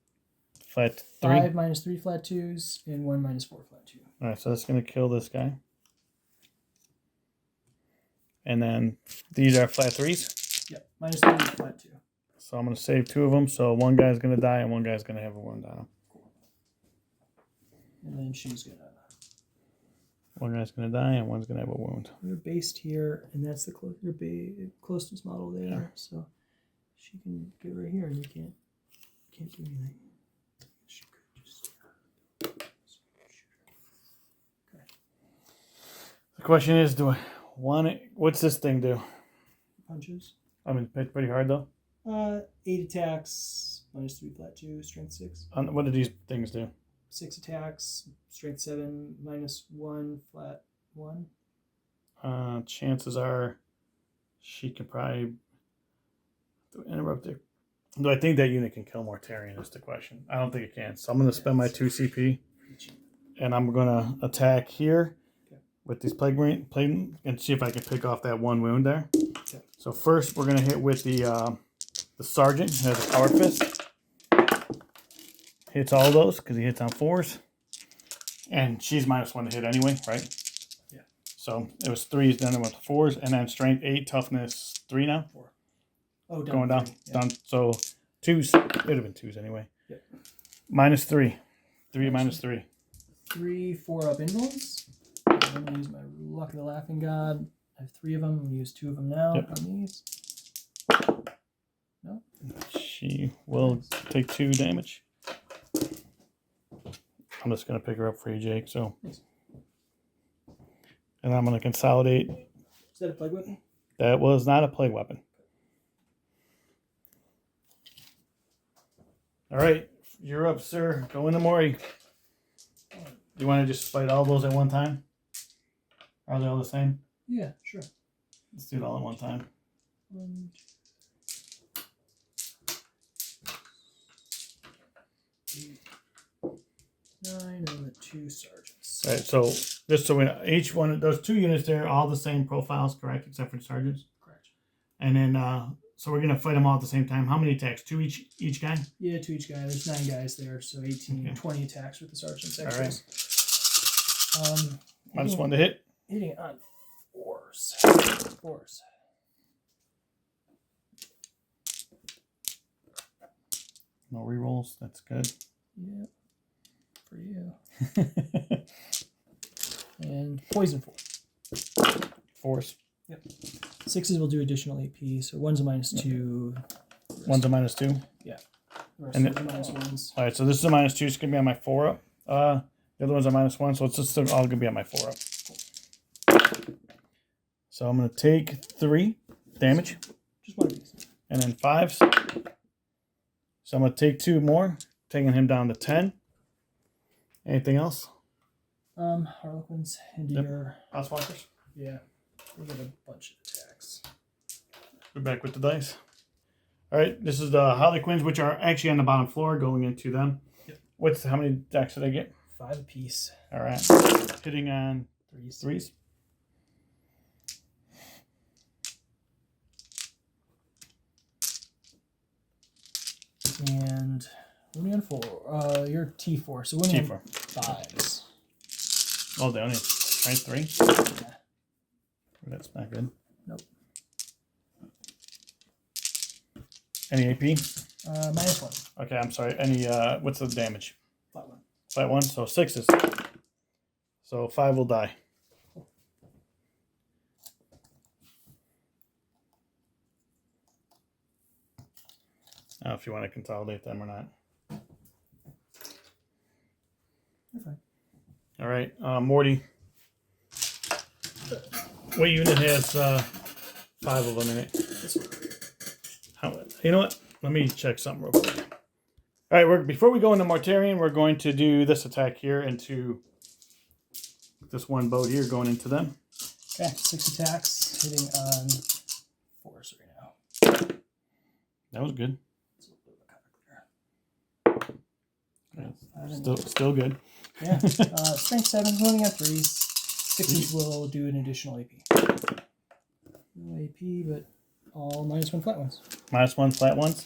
Flat 3. 5 minus 3 flat 2s and 1 minus 4 flat 2. All right, so that's going to kill this guy. And then these are flat 3s. Yep, minus 3 flat 2. So I'm going to save 2 of them. So one guy's going to die and one guy's going to have a wound on him. And then she's gonna. One guy's going to die and one's going to have a wound. We're based here, and that's the closest model there. Yeah. So she can get right here, and you can't do anything. She could just. Okay. The question is, do I want it? What's this thing do? Punches. I mean, it's pretty hard though. 8 attacks, minus 3 flat 2, strength 6. What do these things do? 6 attacks, strength 7, minus 1 flat 1. Chances are she could probably interrupt it. Do I think that unit can kill Mortarion is the question. I don't think it can. So I'm going to spend my 2 CP. And I'm going to attack here with these plague and see if I can pick off that 1 wound there. Okay. So first we're going to hit with the sergeant. He has a power fist. Hits all those because he hits on 4s. And she's -1 to hit anyway, right? Yeah. So it was 3s, then it went to 4s, and then strength 8, toughness 3 now. 4. Oh, down Going down. 3. Yeah. Down. So 2s. It would have been 2s anyway. Yep. -3. 3 minus 3. 3 4-up invulns. I'm going to use my Luck of the Laughing God. I have 3 of them. I'm going to use 2 of them now on these. No. She will take 2 damage. I'm just going to pick her up for you, Jake. So, Nice. And I'm going to consolidate. Is that a plague weapon? That was not a plague weapon. All right, you're up, sir. Go into Mori. You want to just fight all those at one time? Are they all the same? Yeah, sure. Let's do it all at one time. 1, 8, 9, and the 2 sergeants. All right, so just so we know, each one of those 2 units there, all the same profiles, correct, except for the sergeants? Correct. And then, so we're going to fight them all at the same time. How many attacks? 2 each guy? Yeah, 2 each guy. There's 9 guys there, so 18, Okay. 20 attacks with the sergeants. All right. Hitting- -1 to hit. Hitting on 4s. 4s. No rerolls. That's good. Yeah. For you. And poison 4. 4s. Yep. 6s will do additional AP, so 1's a -2. 1's a -2. Yeah. The rest And of them are -1s. All right, so this is a -2. It's going to be on my 4-up. The other ones are -1, so it's just all going to be on my 4-up. So I'm going to take 3 damage. Just one of these. And then 5s. So I'm going to take 2 more, taking him down to 10. Anything else? Harlequins into your... Housewalkers. Yeah. We get a bunch of attacks. We're back with the dice. All right, this is the Harlequins, which are actually on the bottom floor, going into them. Yep. How many decks did I get? 5 apiece. All right. Hitting on 3s. And winning on 4. You're T4, so winning on T4. 5s. Oh, they only right 3? Yeah. That's not good. Nope. Any AP? -1. Okay, I'm sorry. Any, what's the damage? Flat 1. Flat 1, so 6s. So 5 will die. I don't know if you want to consolidate them or not. You're fine. All right, Morty. What unit has 5 of them in it? This one. You know what? Let me check something real quick. All right, before we go into Mortarion, we're going to do this attack here into this one boat here, going into them. Okay, 6 attacks, hitting on 4s right now. That was good. It's a little bit of a cover clear. Still good. Yeah. Strength 7, running on 3s. Sixes will do an additional AP. No AP, but all -1 flat ones. -1 flat ones.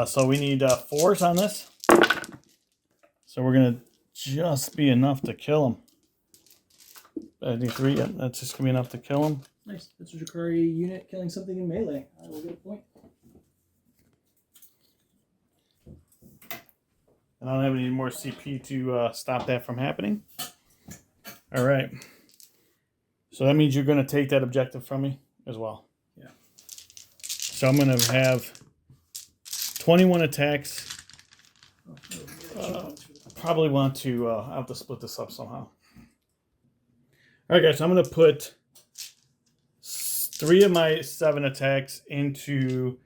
So we need 4s on this. So we're gonna just be enough to kill him. I think 3. Yeah, that's just gonna be enough to kill him. Nice. That's a Drukhari unit killing something in melee. I will get a point. And I don't have any more CP to stop that from happening. All right. So that means you're going to take that objective from me as well. Yeah. So I'm going to have 21 attacks. Probably want to, I'll have to split this up somehow. All right, guys. So I'm going to put 3 of my 7 attacks into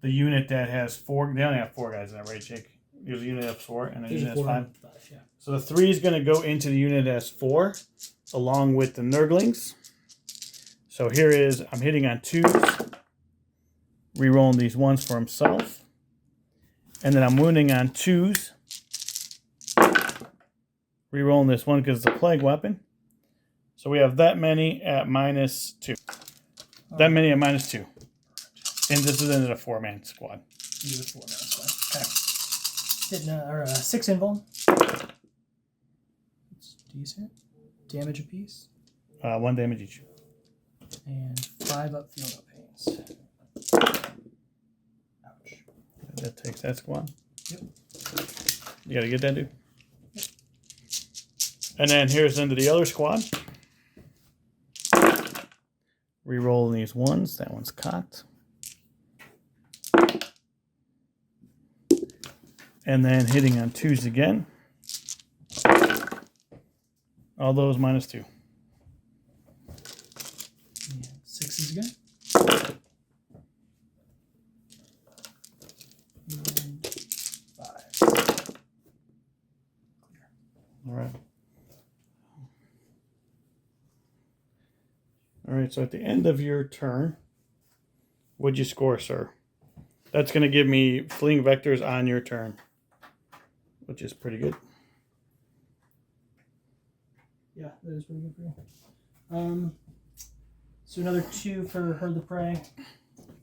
the unit that has 4. They only have 4 guys in that, right, Jake? There's a unit of 4 and a unit of 5. Yeah. So the 3 is going to go into the unit as 4, along with the Nurglings. So here is, I'm hitting on 2s, rerolling these 1s for himself, and then I'm wounding on 2s, rerolling this 1 because it's a plague weapon. So we have that many at -2. That many at -2. And this is into the 4-man squad. You do a 4-man squad. Okay. Hitting a 6 invuln. It's decent. Damage apiece. 1 damage each. And 5 upfield up pains. Ouch. That takes that squad. Yep. You gotta get that, dude. Yep. And then here's into the other squad. Rerolling these 1s. That one's cocked. And then hitting on 2s again. All those -2. And 6s again. And 5. All right. All right, so at the end of your turn, what'd you score, sir? That's going to give me fleeing vectors on your turn, which is pretty good. Yeah, that is pretty good for you. So another 2 for Herd the Prey.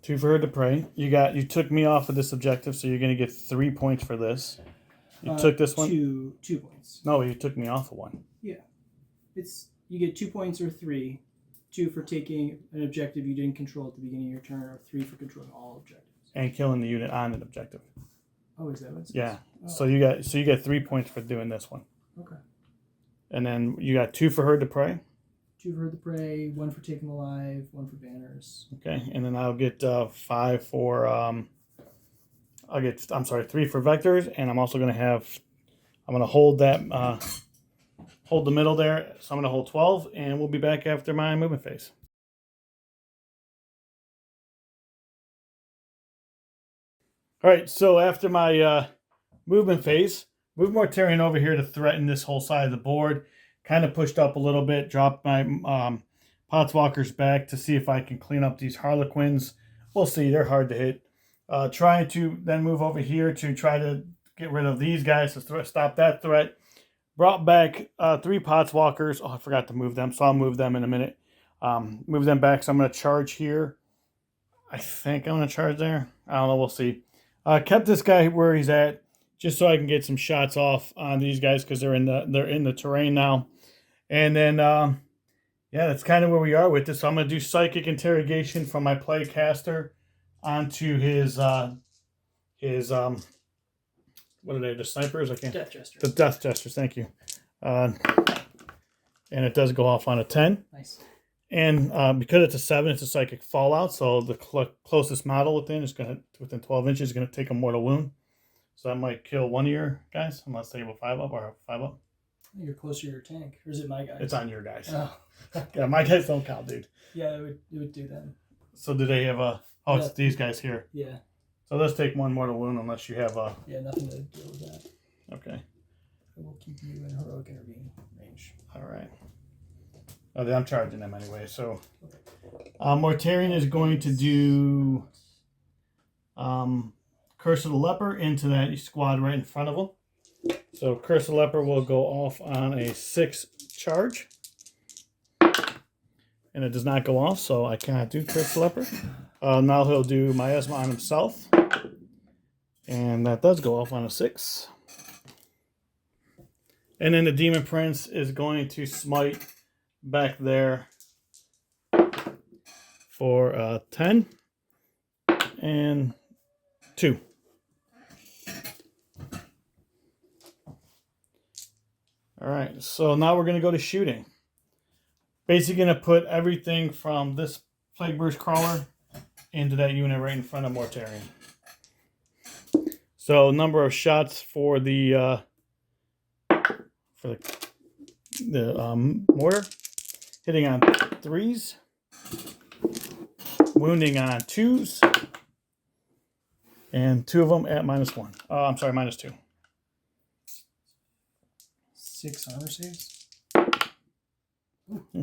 2 for Herd the Prey. You took me off of this objective, so you're going to get 3 points for this. You took this one? 2 points. No, you took me off of 1. Yeah. You get 2 points or 3. 2 for taking an objective you didn't control at the beginning of your turn, or 3 for controlling all objectives. And killing the unit on an objective. Oh, is that what it says? Yeah. Oh. So you got 3 points for doing this one. Okay. And then you got 2 for Herd the Prey. 2 for Herd the Prey, 1 for Take 'em Alive, 1 for Banners. Okay, and then I'll get 5 for 3 for vectors, and I'm also gonna hold that hold the middle there. So I'm gonna hold 12, and we'll be back after my movement phase. All right, so after my movement phase, move Mortarion over here to threaten this whole side of the board. Kind of pushed up a little bit, dropped my Potswalkers back to see if I can clean up these Harlequins. We'll see, they're hard to hit. Trying to then move over here to try to get rid of these guys to stop that threat. Brought back 3 Potswalkers. Oh, I forgot to move them, so I'll move them in a minute. Move them back, so I'm going to charge here. I think I'm going to charge there. I don't know, we'll see. Kept this guy where he's at, just so I can get some shots off on these guys because they're in the terrain now. And then, yeah, that's kind of where we are with this. So I'm going to do Psychic Interrogation from my Playcaster onto his what are they? The snipers? I can't. Death Jester. The Death Jesters. Thank you. And it does go off on a 10. Nice. And because it's a 7, it's a Psychic Fallout. So the closest model within 12 inches is going to take a mortal wound. So that might kill one of your guys, unless they have a 5-up or a 5-up. You're closer to your tank. Or is it my guys? It's on your guys. Oh. Yeah, my guys don't count, dude. Yeah, it would do that. So do they have a... Oh, it's these guys here. Yeah. So let's take 1 mortal wound unless you have a... Yeah, nothing to deal with that. Okay. I will keep you in heroic intervene range. All right. Oh, I'm charging them anyway. So Mortarion is going to do Curse of the Leper into that squad right in front of him. So Curse of the Leper will go off on a 6 charge. and it does not go off, so I cannot do Chris Leopard. Now he'll do miasma on himself, and that does go off on a 6. And then the Demon Prince is going to smite back there for 10 and 2. All right, so now we're going to go to shooting. Basically going to put everything from this Plague Burst Crawler into that unit right in front of Mortarion. So number of shots for the mortar, hitting on 3s, wounding on 2s, and 2 of them at -1. I'm sorry, -2. 6 armor saves.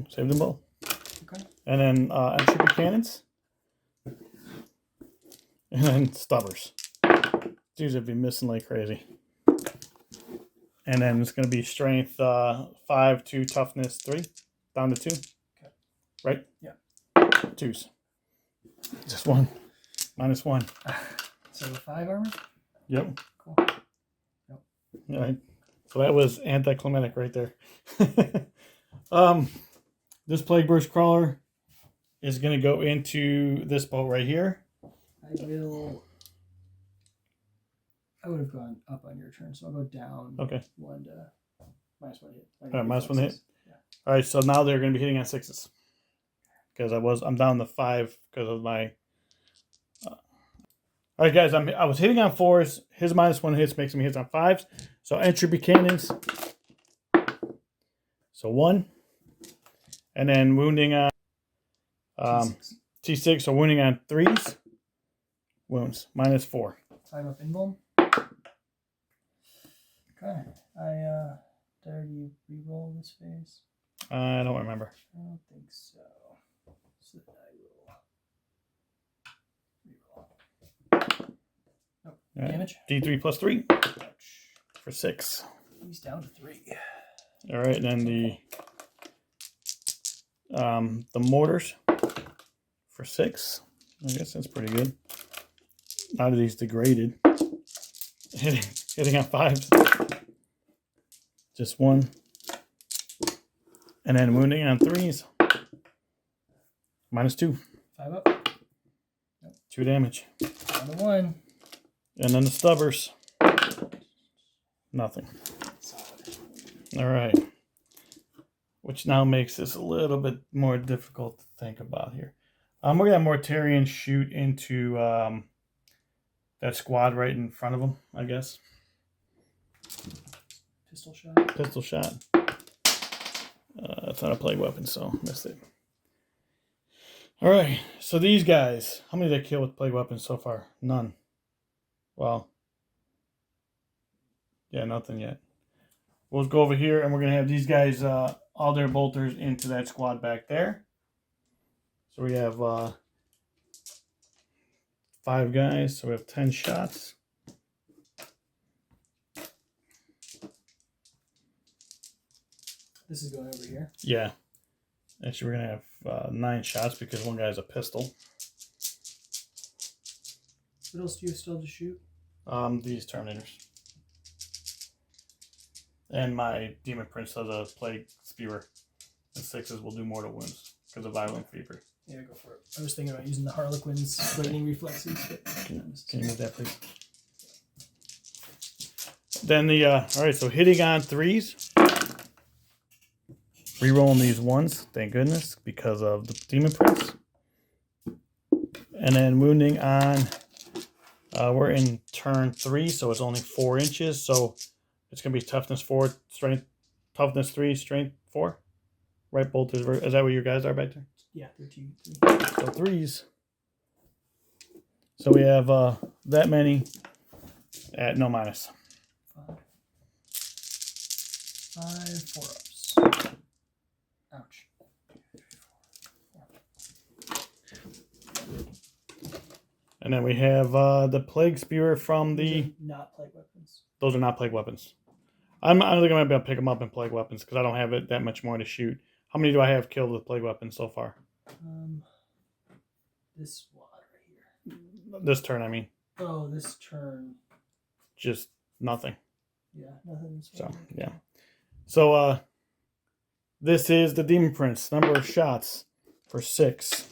Saved them both. Okay. And then entropy cannons, and then stubbers. These would be missing like crazy. And then it's going to be strength 5 to toughness 3, down to 2. Okay. Right? Yeah. 2s. Just 1. -1. So 5 armor? Yep. Cool. Yep. All right. So that was anticlimactic right there. This Plague Burst Crawler is going to go into this boat right here. I would have gone up on your turn, so I'll go down. Okay. 1 to -1 hit. All right, -1 hit. Yeah. All right, so now they're going to be hitting on 6s. Because I'm down to 5 because of my... All right, guys, I was hitting on 4s. His -1 hits makes me hit on 5s. So entropy cannons. So 1. And then wounding on T6. So wounding on 3s. Wounds. -4. 5 up invuln. Okay. Did I already re-roll this phase? I don't remember. I don't think so. So I will re-roll. Nope. Right. Damage. D3 plus 3 Ouch. for 6. He's down to 3. All right, and then the mortars for 6. I guess that's pretty good. Out of these degraded. Hitting on 5s. Just 1. And then wounding on 3s. -2. 5 up. Nope. 2 damage. Down to 1. And then the stubbers. Nothing. Solid. All right. Which now makes this a little bit more difficult to think about here. We're going to have Mortarion shoot into that squad right in front of him, I guess. Pistol shot. Pistol shot. It's not a plague weapon, so missed it. All right. So these guys, how many did I kill with plague weapons so far? None. Well, yeah, nothing yet. We'll go over here, and we're going to have these guys, all their bolters into that squad back there. So we have 5 guys, so we have 10 shots. This is going over here. Yeah. Actually, we're going to have 9 shots because one guy has a pistol. What else do you still have to shoot? These Terminators. And my Demon Prince has a Plague Spewer. And 6s will do more to wounds because of Violent Fever. Yeah, go for it. I was thinking about using the Harlequin's lightning reflexes. But Can you move that, please? Then alright, so hitting on 3s. Rerolling these 1s, thank goodness, because of the Demon Prince. And then wounding on, we're in turn 3, so it's only 4 inches, so it's going to be toughness 4, strength, toughness 3, strength 4. Right, bolters, is that what your guys are back there? Yeah, 13. So 3s. So we have that many at no minus. 5, 4 ups. Ouch. And then we have the Plague Spewer from the... Not plague weapons. Those are not plague weapons. I don't think I'm going to be able to pick them up in plague weapons because I don't have it that much more to shoot. How many do I have killed with plague weapons so far? This one right here. This turn, I mean. Oh, this turn. Just nothing. Yeah, nothing. So, yeah. So, this is the Demon Prince. Number of shots for 6.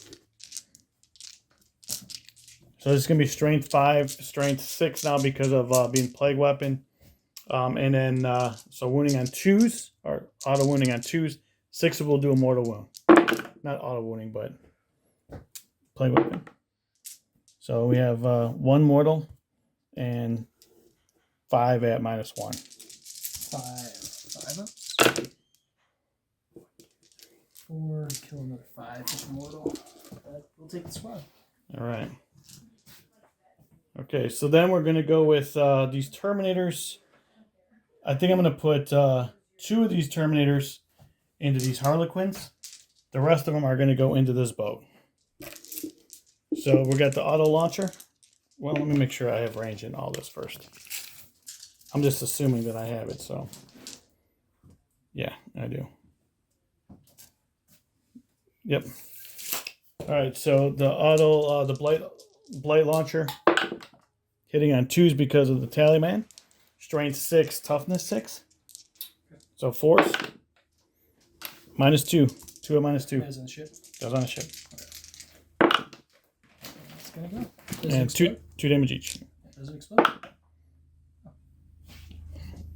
So this is going to be strength 5, strength 6 now because of being plague weapon. And then, so wounding on 2s, or auto wounding on 2s. 6 will do a mortal wound. Not auto wounding, but plague weapon. So we have 1 mortal and 5 at -1. 5 ups. 4, kill another 5 with mortal. We'll take the squad. All right. Okay, so then we're going to go with these Terminators. I think I'm going to put 2 of these Terminators into these Harlequins. The rest of them are going to go into this boat. So we got the auto launcher. Well, let me make sure I have range in all this first. I'm just assuming that I have it, so yeah, I do. Yep. All right, so the auto, the blight launcher, hitting on 2s because of the Tallyman. Strength 6, toughness 6. So 4s. -2. 2 at -2. As on the ship. Goes on the ship. It's gonna go. And 2 damage each. It doesn't explode.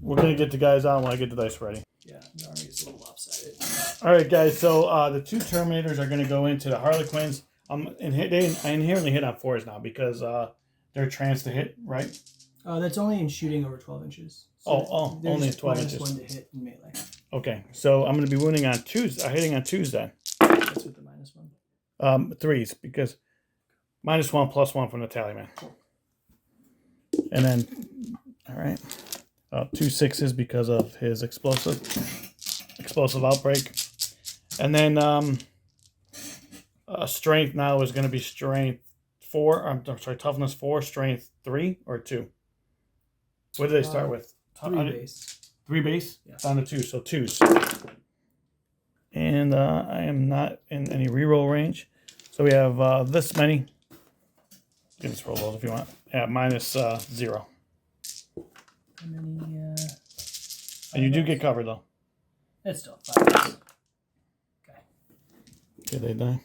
We're gonna get the guys out when I get the dice ready. Yeah, the army is a little lopsided. All right, guys. So the 2 Terminators are gonna go into the Harlequins. I inherently hit on 4s now because they're trans to hit, right? That's only in shooting over 12 inches. So Only 12 inches. -1 to hit in melee. Okay, so I'm gonna be wounding on 2s. Hitting on 2s then. That's with the -1. 3s because -1 +1 from the Tallyman. And then, all right, 2 6s because of his explosive outbreak. And then strength now is going to be strength 4. I'm sorry, toughness 4, strength 3 or 2. What did they start with? 3 base. 3 base? Yeah. Down to 2, so 2s. And I am not in any reroll range. So we have this many. You can just roll those if you want. At -0. How many? And you do get covered though. It's still 5 base. Okay. Okay, they die.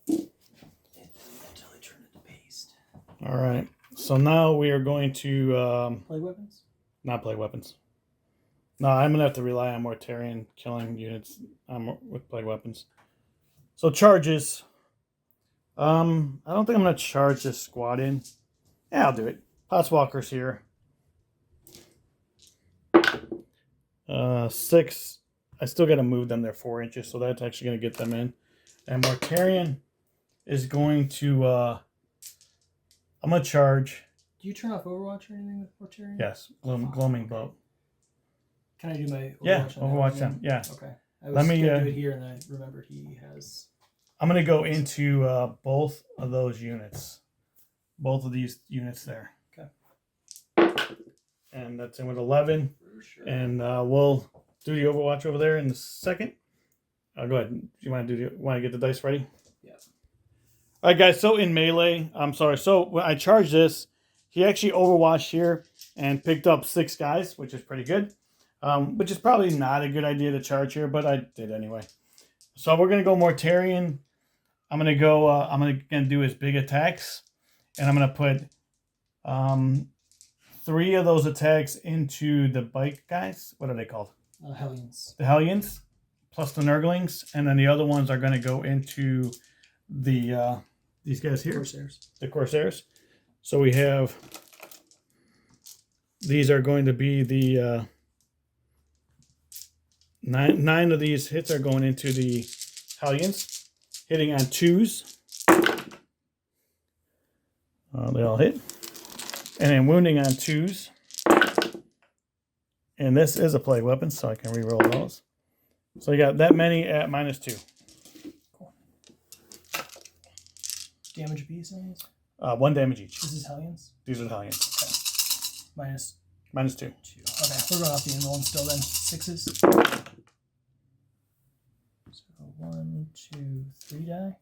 Until they turn into paste. All right. So now we are going to Plague weapons? not play weapons. No, I'm gonna have to rely on Mortarian killing units with plague weapons. So charges. I don't think I'm gonna charge this squad in. Yeah, I'll do it. Potswalker's here. 6. I still got to move them. They're 4 inches, so that's actually going to get them in. And Mortarian is going to. I'm gonna charge. Do you turn off Overwatch or anything with Mortarian? Yes, gloaming boat. Can I do my Overwatch? Yeah, on Overwatch that them. Yeah. Okay. I was Let me gonna do it here, and I remembered he has. I'm gonna go into both of those units, both of these units there. Okay. And that's in with 11. For sure. And we'll do the Overwatch over there in a second. Go ahead. Do you want to get the dice ready? Yeah. All right, guys. So in melee, I'm sorry. So when I charged this, he actually overwatched here and picked up 6 guys, which is pretty good. Which is probably not a good idea to charge here, but I did anyway. So we're gonna go Mortarian. I'm gonna go. I'm gonna do his big attacks, and I'm gonna put 3 of those attacks into the bike guys. What are they called? Hellions. The Hellions, plus the Nurglings, and then the other ones are gonna go into the these guys here, Corsairs. the Corsairs. So we have these are going to be the 9 of these hits are going into the Hellions, hitting on 2s. They all hit. And then wounding on 2s. And this is a plague weapon, so I can re-roll those. So you got that many at -2. Cool. Damage apiece on these? 1 damage each. This is Hellions? These are the Hellions. Okay. -2. -2. Okay, we're going off the enroll still then. 6s. So 3 die.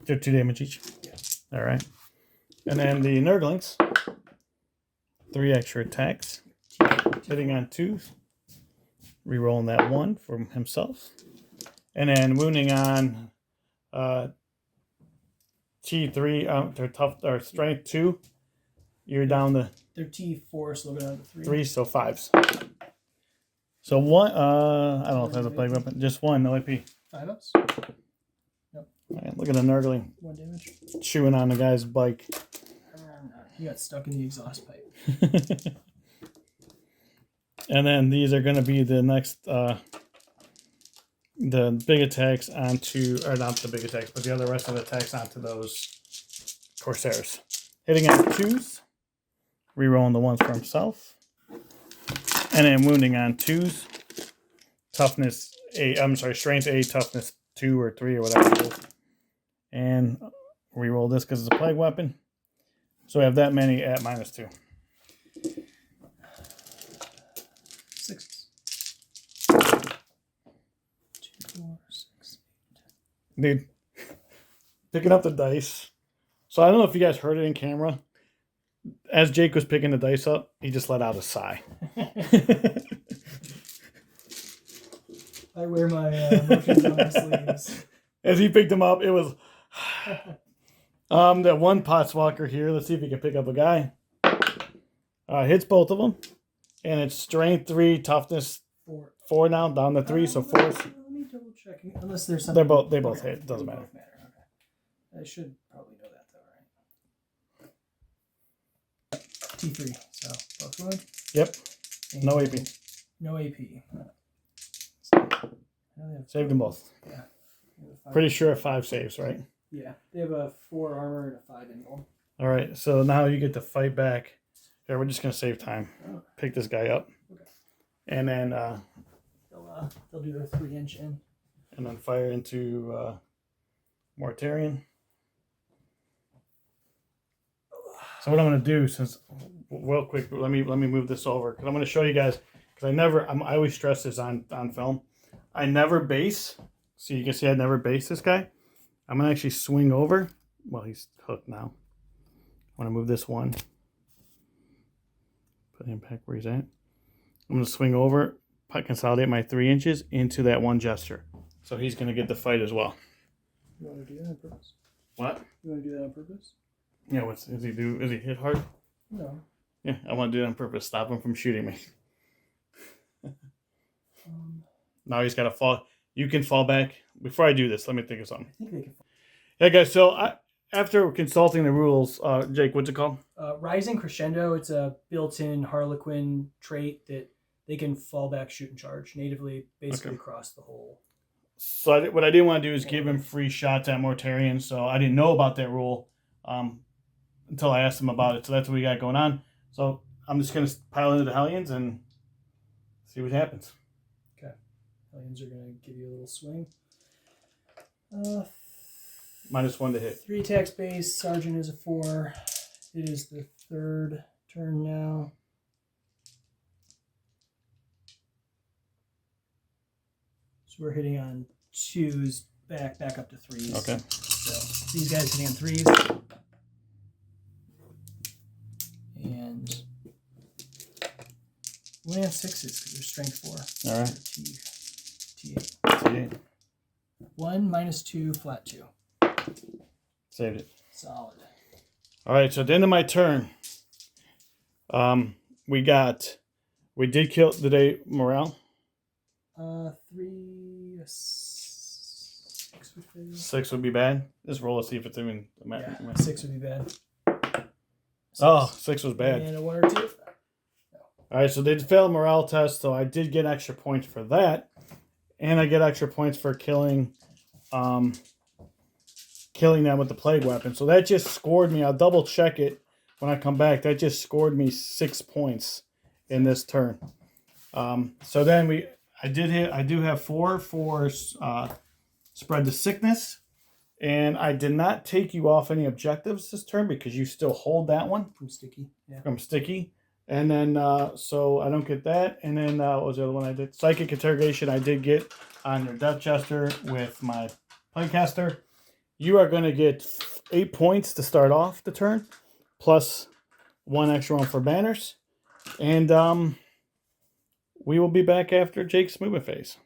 They're 2 damage each. Yeah. All right. And then the Nurglings, 3 extra attacks, hitting on 2s, rerolling that 1 from himself, and then wounding on T3. They're tough. Or strength 2. You're down to. They're T4, so they'll go down to 3. 3, so 5s. So 1. I don't know if that's a plague weapon. Just 1, no AP. 5 ups. All right, look at the Nurgling 1 damage. chewing on the guy's bike. He got stuck in the exhaust pipe. And then these are going to be the next, the big attacks onto, or not the big attacks, but the other rest of the attacks onto those Corsairs. Hitting on 2s, rerolling the 1s for himself, and then wounding on 2s, toughness 8, I'm sorry, strength 8, toughness 2 or 3 or whatever it is. And reroll this because it's a plague weapon. So we have that many at -2. 6. 2, 4, 6, 8. Dude, picking up the dice. So I don't know if you guys heard it in camera. As Jake was picking the dice up, he just let out a sigh. I wear my emotions on my sleeves. As he picked them up, it was that one Potswalker here. Let's see if he can pick up a guy. Hits both of them, and it's strength 3, toughness 4 now, down to 3, so 4. Let me double check. Unless there's something. They both hit. Doesn't matter. Okay. I should probably know that though, right? T3. So both wound. Yep. And No AP. No AP. Saved them both. Yeah. Pretty sure 5 saves, right? Yeah. They have a 4 armor and a 5 invul. All right. So now you get to fight back. Here, we're just gonna save time. Pick this guy up, Okay. and then They'll do their 3-inch in. and then fire into Mortarion. So what I'm gonna do, since real quick, let me move this over because I'm gonna show you guys because I always stress this on film. I never base. So you can see I never base this guy. I'm gonna actually swing over. Well, he's hooked now. I want to move this 1. Put him back where he's at. I'm gonna swing over, consolidate my 3 inches into that 1 gesture. So he's gonna get the fight as well. You want to do that on purpose? What? You want to do that on purpose? Yeah, what's does he do? Is he hit hard? No. Yeah, I want to do it on purpose. Stop him from shooting me. Now he's got to fall. You can fall back. Before I do this, let me think of something. I think they can. Yeah, guys. So after consulting the rules, Jake, what's it called? Rising Crescendo. It's a built-in Harlequin trait that they can fall back, shoot, and charge natively, basically across the whole. So what I didn't want to do is give him free shots at Mortarion. So I didn't know about that rule until I asked him about it. So that's what we got going on. So I'm just gonna pile into the Hellions and see what happens. Hellions are going to give you a little swing. -1 to hit. 3 attacks base. Sergeant is a 4. It is the 3rd turn now. So we're hitting on 2s back up to 3s. Okay. So these guys hitting on 3s. And only on 6s because they're strength 4. All right. T8. T8. 1 -2 flat 2. Saved it. Solid. All right. So at the end of my turn, we did kill today morale. 3, 6 would fail. 6 would be bad. Just roll to see if it's even. Yeah, 6 would be bad. 6 was bad. And a 1 or 2. No. All right, so they failed morale test, so I did get extra points for that, and I get extra points for killing them with the plague weapon. So that just scored me. I'll double check it when I come back. That just scored me 6 points in this turn. So then I do have 4 for spread the sickness, and I did not take you off any objectives this turn because you still hold that one From sticky. Yeah. from sticky. And then, so I don't get that. And then, what was the other one I did? Psychic interrogation I did get on your Death Jester with my Playcaster, you are going to get 8 points to start off the turn, plus 1 extra one for banners. And we will be back after Jake's movement phase.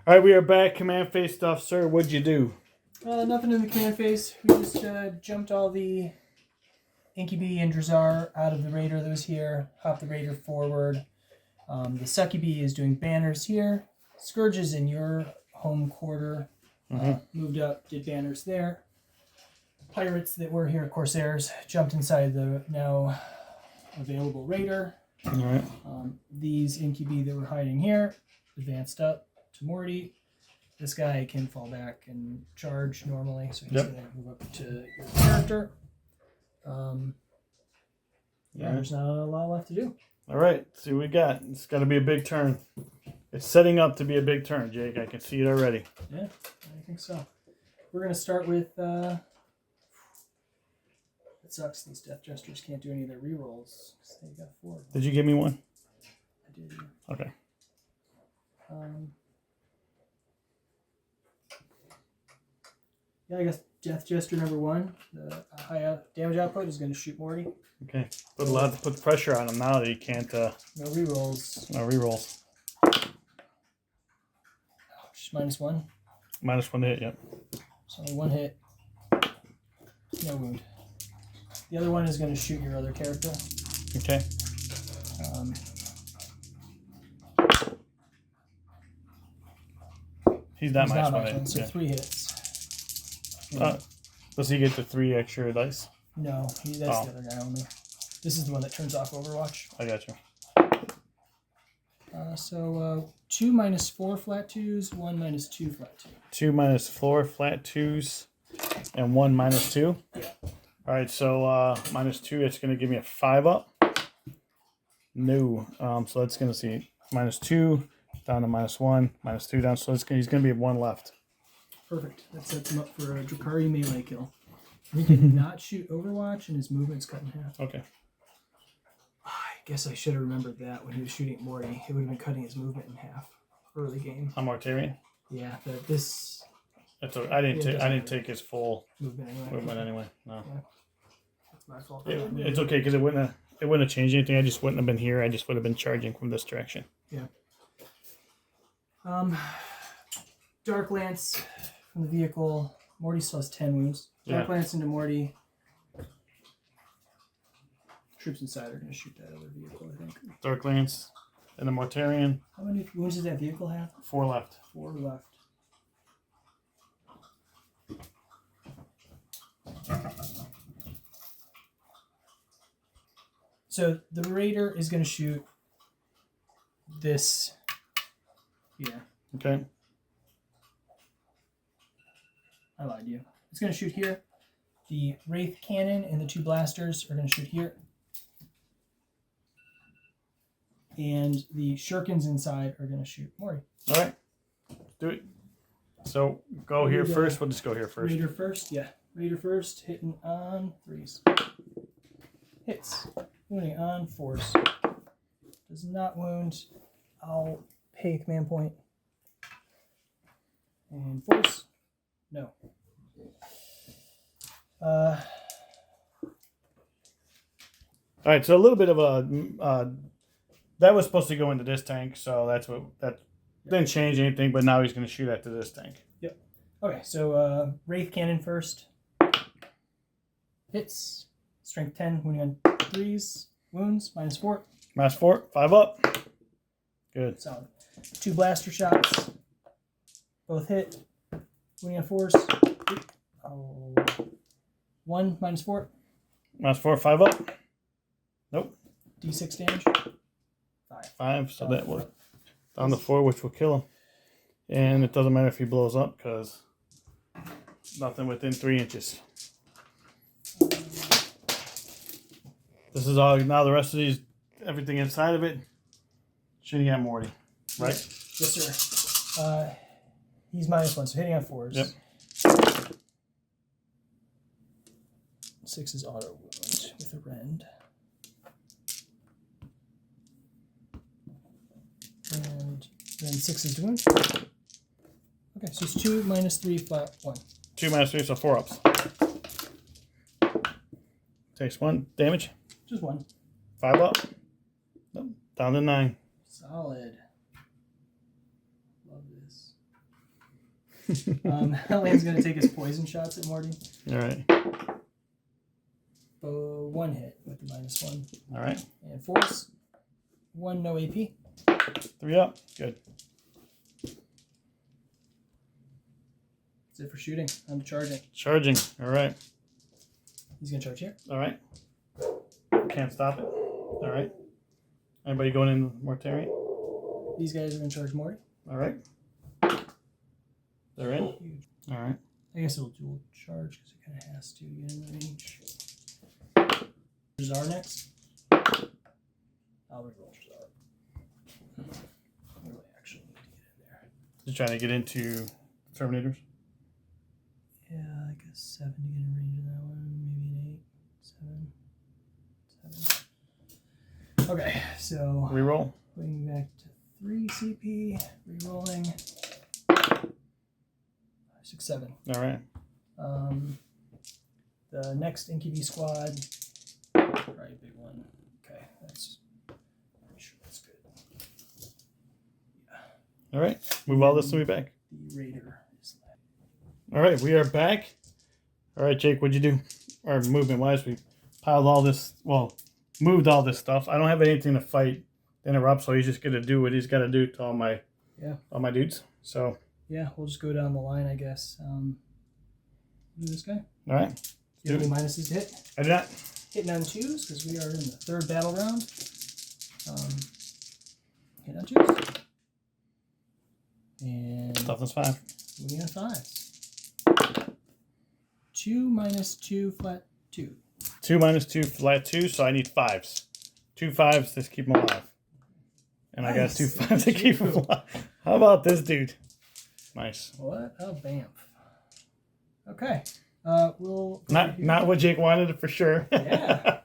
All right, we are back. Command phase stuff, sir. What'd you do? Nothing in the command phase. We just jumped all the Incubi and Drazar out of the Raider that was here. Hopped the Raider forward. The Succubi is doing banners here. Scourge is in your home quarter. Moved up, did banners there. Pirates that were here, Corsairs, jumped inside the now available Raider. All right. These Incubi that were hiding here advanced up to Morty. This guy can fall back and charge normally, so he's going to move up to your character. There's not a lot left to do. All right, let's see what we got. It's got to be a big turn. It's setting up to be a big turn, Jake. I can see it already. Yeah, I think so. We're going to start with... it sucks these Death Jesters can't do any of their rerolls because they got 4 of them. Did you give me one? I did. Okay. Yeah, I guess Death Jester number 1, the high damage output is going to shoot Morty. Okay. Put a lot to put pressure on him now that he can't. No rerolls. No rerolls. Ouch, -1. -1 to hit. Yep. So only 1 hit. No wound. The other one is going to shoot your other character. Okay. He's not -1. So 3 hits. Does he get the 3 extra dice? No, that's the other guy only. This is the one that turns off Overwatch. I got you. 2 -4 flat 2s, 1 -2 flat 2. 2 -4 flat 2s, and 1 -2. Yeah. All right, so -2, it's going to give me a 5 up. No. So that's going to see -2 down to -1, -2 down. So he's going to be 1 left. Perfect. That sets him up for a Drukhari melee kill. He did not shoot Overwatch, and his movement's cut in half. Okay. I guess I should have remembered that when he was shooting at Morty. It would have been cutting his movement in half early game. I'm Mortarian. Yeah, but this. That's okay. I didn't take his full movement anyway. No. Yeah. That's my fault. It's okay because it wouldn't have changed anything. I just wouldn't have been here. I just would have been charging from this direction. Yeah. Dark Lance from the vehicle. Morty still has 10 wounds. Dark Lance into Morty. Troops inside are going to shoot that other vehicle, I think. Dark Lance and the Mortarian. How many wounds does that vehicle have? 4 left. 4 left. So the Raider is going to shoot this here. Okay. I lied to you. It's going to shoot here. The Wraith Cannon and the 2 blasters are going to shoot here. And the Shurikens inside are going to shoot Morty. All right. Do it. So go here first. We'll just go here first. Raider first, yeah. Raider first, hitting on 3s. Hits. Wounding on 4s. Does not wound. I'll pay command point. And force. No. All right. So a little bit of a that was supposed to go into this tank, so that didn't change anything. But now he's going to shoot at this tank. Yep. Okay. So Wraith Cannon first. Hits. Strength 10. Wounding on 3s. Wounds -4. -4. 5 up. Good. Solid. 2 blaster shots. Both hit. Wounding on 4s. Oh. 1 -4. -4. 5 up. Nope. D6 damage. 5. So that will down to 4, which will kill him. And it doesn't matter if he blows up because nothing within 3 inches. This is all now. The rest of these, everything inside of it, shooting at Morty, right? Yes, sir. He's -1, so hitting on 4s. Yep. 6 is auto wound with a rend. And Then 6 is wound. Okay, so it's 2 minus 3 flat 1. 2 minus 3, so 4 ups. Takes 1 damage. Just 1. 5 up. Nope. Down to 9. Solid. Love this. Helane's going to take his poison shots at Morty. All right. 1 hit with the -1. All right. And force. 1, no AP. 3 up. Good. That's it for shooting. I'm charging. Charging. All right. He's going to charge here. All right. Can't stop it. All right. Anybody going in Mortarian? These guys are going to charge Morty. All right. They're in. Huge. All right. I guess it'll dual charge because it kind of has to get in range. Czar next. I'll reroll Czar. I really actually need to get in there. Just trying to get into Terminators. Yeah, like a 7 to get in range of that one. Maybe an 8. 7. Okay, so Reroll. going back to 3 CP. Rerolling. 5, 6, 7. All right. The next Incubi squad. Probably a big one. Okay, that's pretty sure that's good. Yeah. All right. Move all this to me back. The Raider is left. All right. We are back. All right, Jake, what'd you do? Or movement wise, we piled all this, well, moved all this stuff. I don't have anything to fight to interrupt, so he's just going to do what he's got to do to all my dudes. So yeah, we'll just go down the line, I guess. Do this guy. all right. Do you have any minuses to hit? I did not. Hitting on 2s because we are in the 3rd battle round. Hit on 2s. And Toughness 5. moving on 5s. 2 minus 2 flat 2. 2 minus 2 flat 2, so I need 5s. 2 5s to keep him alive. And I got Nice. 2 5s to keep him alive. How about this dude? Nice. What a bamf. Okay. We'll go Not what Jake wanted for sure. Yeah.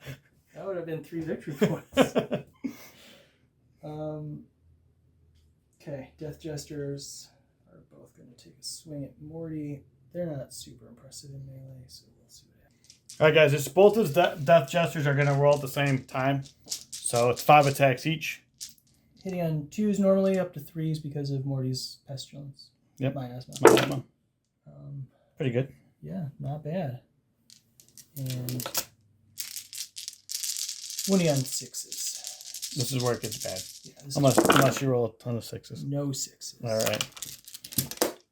That would have been 3 victory points. Okay, Death Jesters are both going to take a swing at Morty. They're not super impressive in melee, so we'll see what happens. All right, guys. It's both of the Death Jesters are going to roll at the same time, so it's 5 attacks each. Hitting on 2s normally, up to 3s because of Morty's Pestilence. Yep. My asthma. Pretty good. Yeah, not bad. And 20 on 6s. This is where it gets bad. Yeah, this Unless you roll a ton of 6s. no 6s. All right.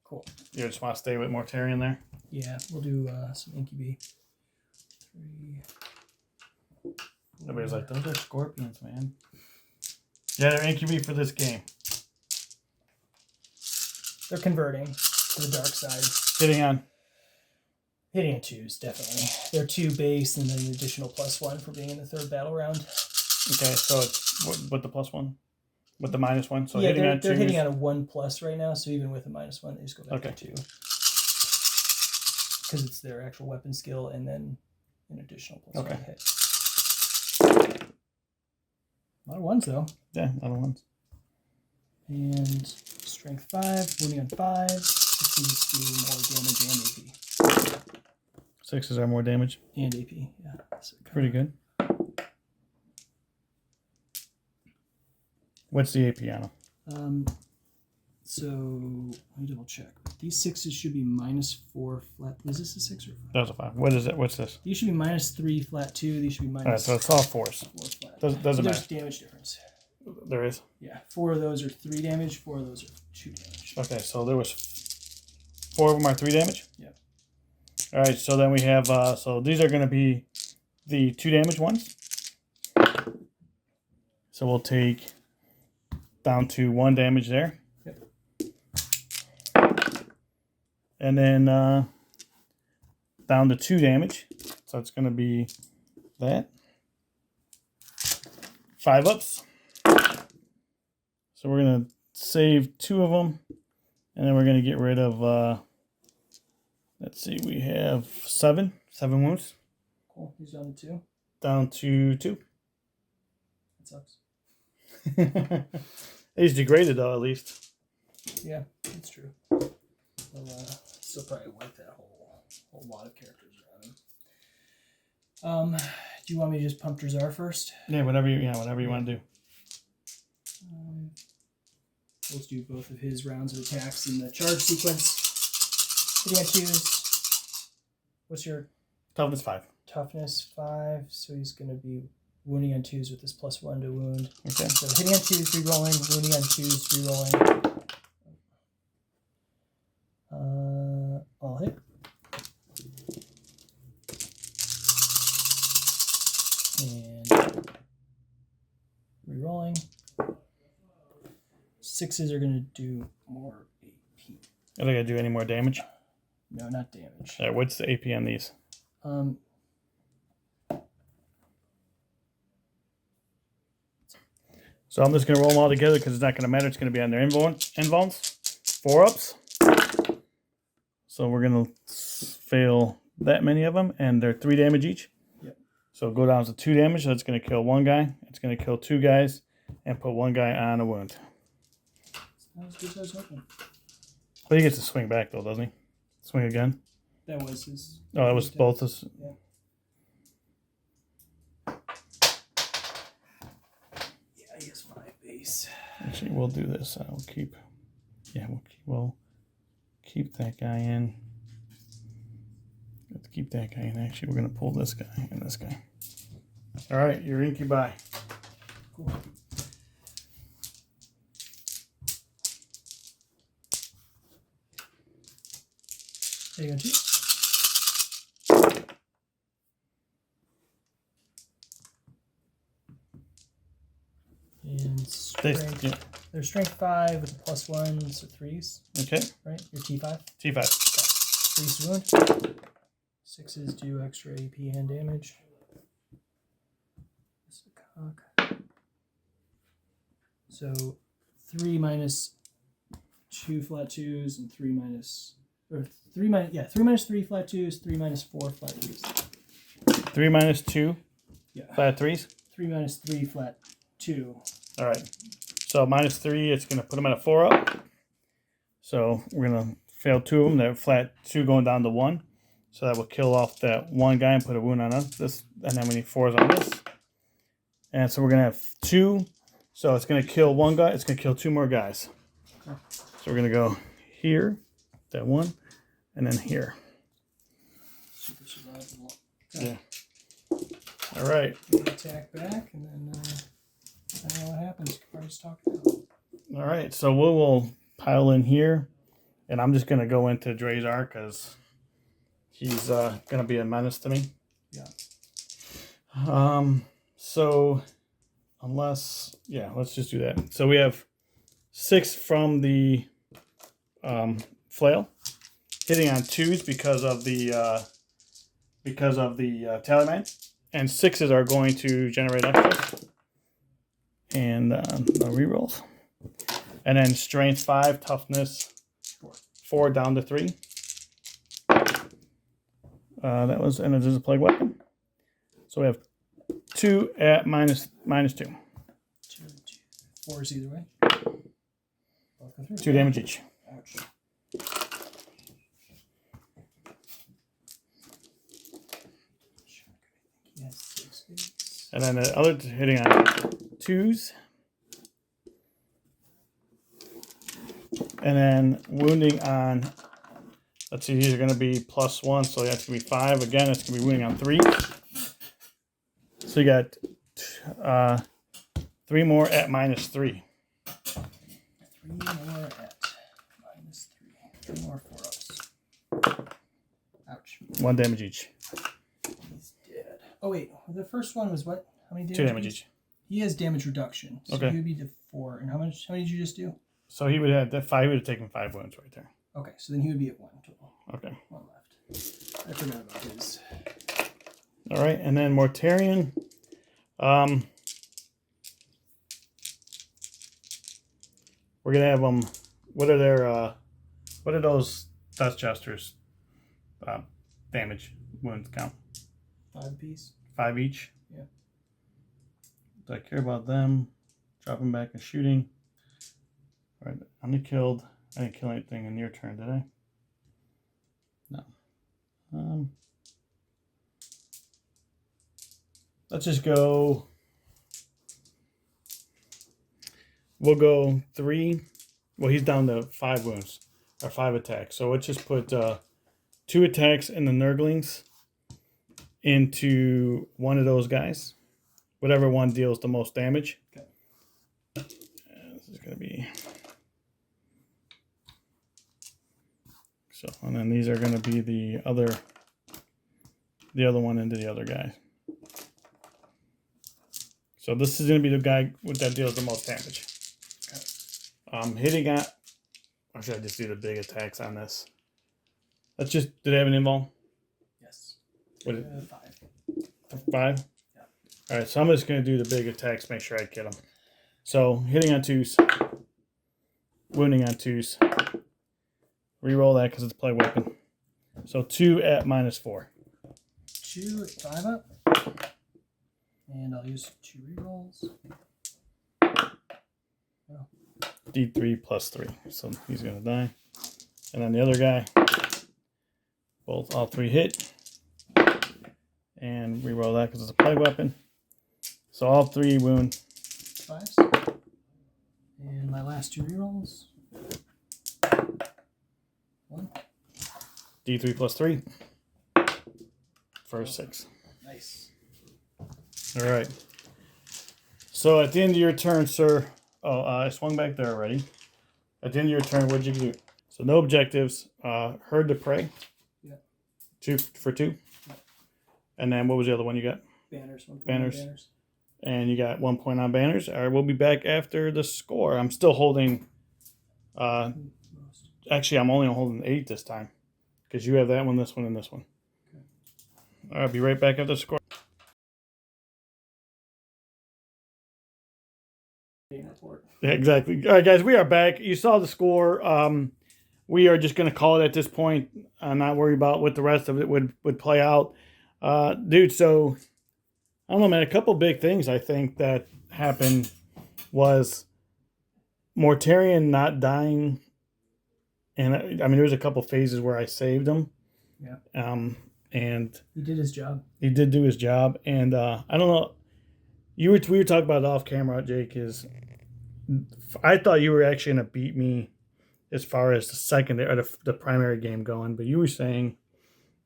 Cool. You just want to stay with Mortarian there? Yeah, we'll do some Incubi. 3. Nobody's like, those are scorpions, man. Yeah, they're Incubi for this game. They're converting to the dark side. Hitting on. Hitting at 2s, definitely. They're 2 base and then an additional +1 for being in the 3rd battle round. Okay, so it's with the +1? With the -1? So yeah, hitting on 2s. they're hitting on a 1+ right now, so even with a -1, they just go back to 2. Because it's their actual weapon skill and then an additional +1 hit. A lot of 1s, though. Yeah, other ones. And strength 5, wounding on 5. This needs to do more damage and AP. 6s are more damage. And AP, yeah. So Pretty good. What's the AP on them? So let me double check. These 6s should be -4 flat. Is this a 6 or 5? That was a 5. What is it? What's this? These should be -3 flat 2. These should be All right, so it's all 4s. 4 flat. Doesn't There's matter. damage difference. There is. Yeah, 4 of those are 3 damage. 4 of those are 2 damage. Okay, so there was 4 of them are 3 damage? Yep. All right, so then we have, so these are going to be the 2 damage ones. So we'll take down to 1 damage there. Yep. And then down to 2 damage. So it's going to be that. 5 ups. So we're going to save 2 of them. And then we're going to get rid of, let's see, we have 7 wounds. Cool. He's down to 2. Down to 2. That sucks. He's degraded though, at least. Yeah, that's true. We'll still probably wipe that whole lot of characters around him. Do you want me to just pump Drukhari first? Yeah, whatever you want to do. Let's do both of his rounds of attacks in the charge sequence. Hitting on 2s. What's your Toughness 5. Toughness 5. So he's going to be wounding on 2s with this +1 to wound. Okay. So hitting on 2s, rerolling. Wounding on 2s, rerolling. I'll hit. And rerolling. 6s are going to do more AP. Are they going to do any more damage? No, not damage. All right, what's the AP on these? So I'm just going to roll them all together because it's not going to matter. It's going to be on their invulns. 4-ups. So we're going to fail that many of them, and they're 3 damage each. Yep. So go down to 2 damage. So it's going to kill 1 guy. It's going to kill 2 guys and put 1 guy on a wound. Not as good as I was hoping. But he gets to swing back, though, doesn't he? Swing again? That was his... Oh, that was both his... Yeah. Yeah, he has 5 base. Actually, we'll do this. We'll keep... Yeah, we'll keep that guy in. Let's keep that guy in. Actually, we're going to pull this guy and this guy. All right, you're incubi. Cool. There you go, Chief. And strength. Yeah. There's strength 5 with a +1, so 3s. Okay. Right? Your T5? T5. 3s wound. 6s do extra AP and damage. This is a cock. So 3 minus 2 flat 2s and 3 minus... Or 3 minus... Yeah, 3 minus 3 flat 2s, 3 minus 4 flat 3s. 3 minus 2 flat 3s? 3 minus 3 flat 2. All right. So minus 3, it's going to put them at a 4-up. So we're going to fail 2 of them. They're flat 2 going down to 1. So that will kill off that 1 guy and put a wound on us. This, and then we need 4s on this. And so we're going to have 2. So it's going to kill 1 guy. It's going to kill 2 more guys. Okay. So we're going to go here, that 1, and then here. Super survivable. Okay. Yeah. All right. Attack back, and then I don't know what happens. We're just talking about. All right. So we will pile in here, and I'm just going to go into Dre's Ark because he's going to be a menace to me. Yeah. So unless, yeah, let's just do that. So we have 6 from the flail, hitting on 2s because of the Tallyman, and 6s are going to generate extra. And no rerolls. And then strength 5, toughness 4 down to 3. That was, and it is a plague weapon. So we have 2 at minus 2. 2, 4s either way. 2 damage each. Ouch. Yes, 6 base. And then the other hitting on 2s. And then wounding on, let's see, these are going to be +1, so that's going to be 5. Again, it's going to be wounding on 3. So you got 3 more at -3. 3 more at -3. 3 more 4-ups. Ouch. 1 damage each. He's dead. Oh, wait. The first one was what? How many damage? 2 damage each. He has damage reduction. So Okay. he would be to 4. And how many did you just do? So he would have that 5. He would have taken 5 wounds right there. Okay, so then he would be at 1 total. Okay. 1 left. I forgot about his. All right, and then Mortarion. We're gonna have them. What are their? What are those Dust Jesters? Damage wounds count. 5 piece. 5 each. Yeah. Do I care about them? Dropping back and shooting. All right, only killed I didn't kill anything in your turn, did I? No. Let's just go. We'll go 3. Well, he's down to 5 wounds or 5 attacks. So let's just put 2 attacks in the Nurglings into one of those guys. Whatever one deals the most damage. Okay. This is going to be. So, and then these are going to be the other one into the other guy. So this is going to be the guy that deals the most damage. Hitting at, or should I just do the big attacks on this? Let's just, did they have an invul? Yes. What 5. 5? Yeah. All right, so I'm just going to do the big attacks, make sure I get them. So hitting on 2s, wounding on 2s. Reroll that because it's a play weapon. So 2 at -4. 2 at 5 up. And I'll use 2 rerolls. Oh. D3 plus 3. So he's going to die. And then the other guy, all 3 hit. And reroll that because it's a play weapon. So all 3 wound. 5s. And my last 2 rerolls. 1. D3 plus 3. For 6. Nice. All right. So at the end of your turn, sir. Oh, I swung back there already. At the end of your turn, what'd you do? So no objectives. Herd to prey. Yeah. 2 for 2. Yeah. And then what was the other one you got? Banners. 1 point Banners. On banners. And you got 1 point on banners. All right, we'll be back after the score. I'm still holding. Actually, I'm only holding 8 this time. Because you have that one, this one, and this one. Okay. All right, I'll be right back after the score. Report. Yeah, exactly. All right, guys, we are back. You saw the score. We are just going to call it at this point. I'm not worried about what the rest of it would play out. Dude, so, I don't know, man. A couple big things I think that happened was Mortarion not dying. And, I mean, there was a couple phases where I saved him. Yeah. And he did his job. He did do his job. And I don't know. We were talking about it off camera, Jake, I thought you were actually going to beat me as far as the secondary or the primary game going, but you were saying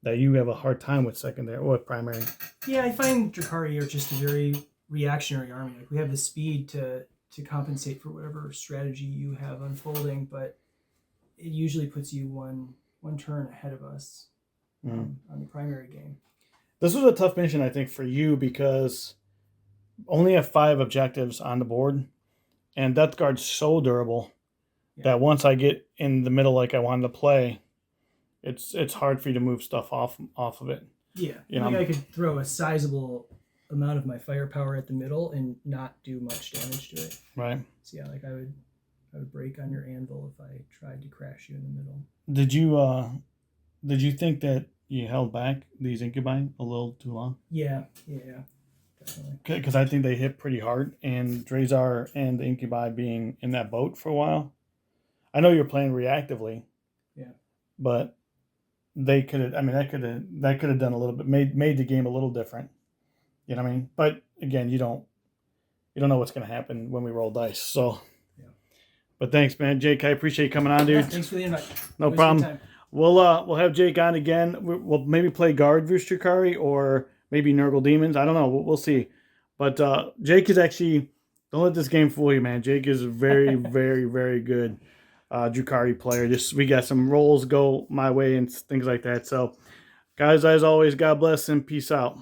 that you have a hard time with secondary or primary. Yeah, I find Drukhari are just a very reactionary army. Like we have the speed to compensate for whatever strategy you have unfolding, but it usually puts you one turn ahead of us on the primary game. This was a tough mission, I think, for you because only have 5 objectives on the board, and Death Guard's so durable that once I get in the middle like I wanted to play, it's hard for you to move stuff off of it. Yeah, I could throw a sizable amount of my firepower at the middle and not do much damage to it. Right. So yeah, like I would break on your anvil if I tried to crash you in the middle. Did you think that you held back these incubi a little too long? Yeah. Definitely. Because I think they hit pretty hard, and Drazar and the incubi being in that boat for a while. I know you're playing reactively. Yeah. But they could have. I mean, that could have done a little bit, made the game a little different. You know what I mean? But again, you don't know what's going to happen when we roll dice. So. Yeah. But thanks, man, Jake. I appreciate you coming on, dude. Yeah, thanks for the invite. No problem. We'll have Jake on again. We'll maybe play guard versus Drukhari or maybe Nurgle Demons. I don't know. We'll see. But Jake is actually, don't let this game fool you, man. Jake is a very, very, very good Drukhari player. We got some rolls go my way and things like that. So, guys, as always, God bless and peace out.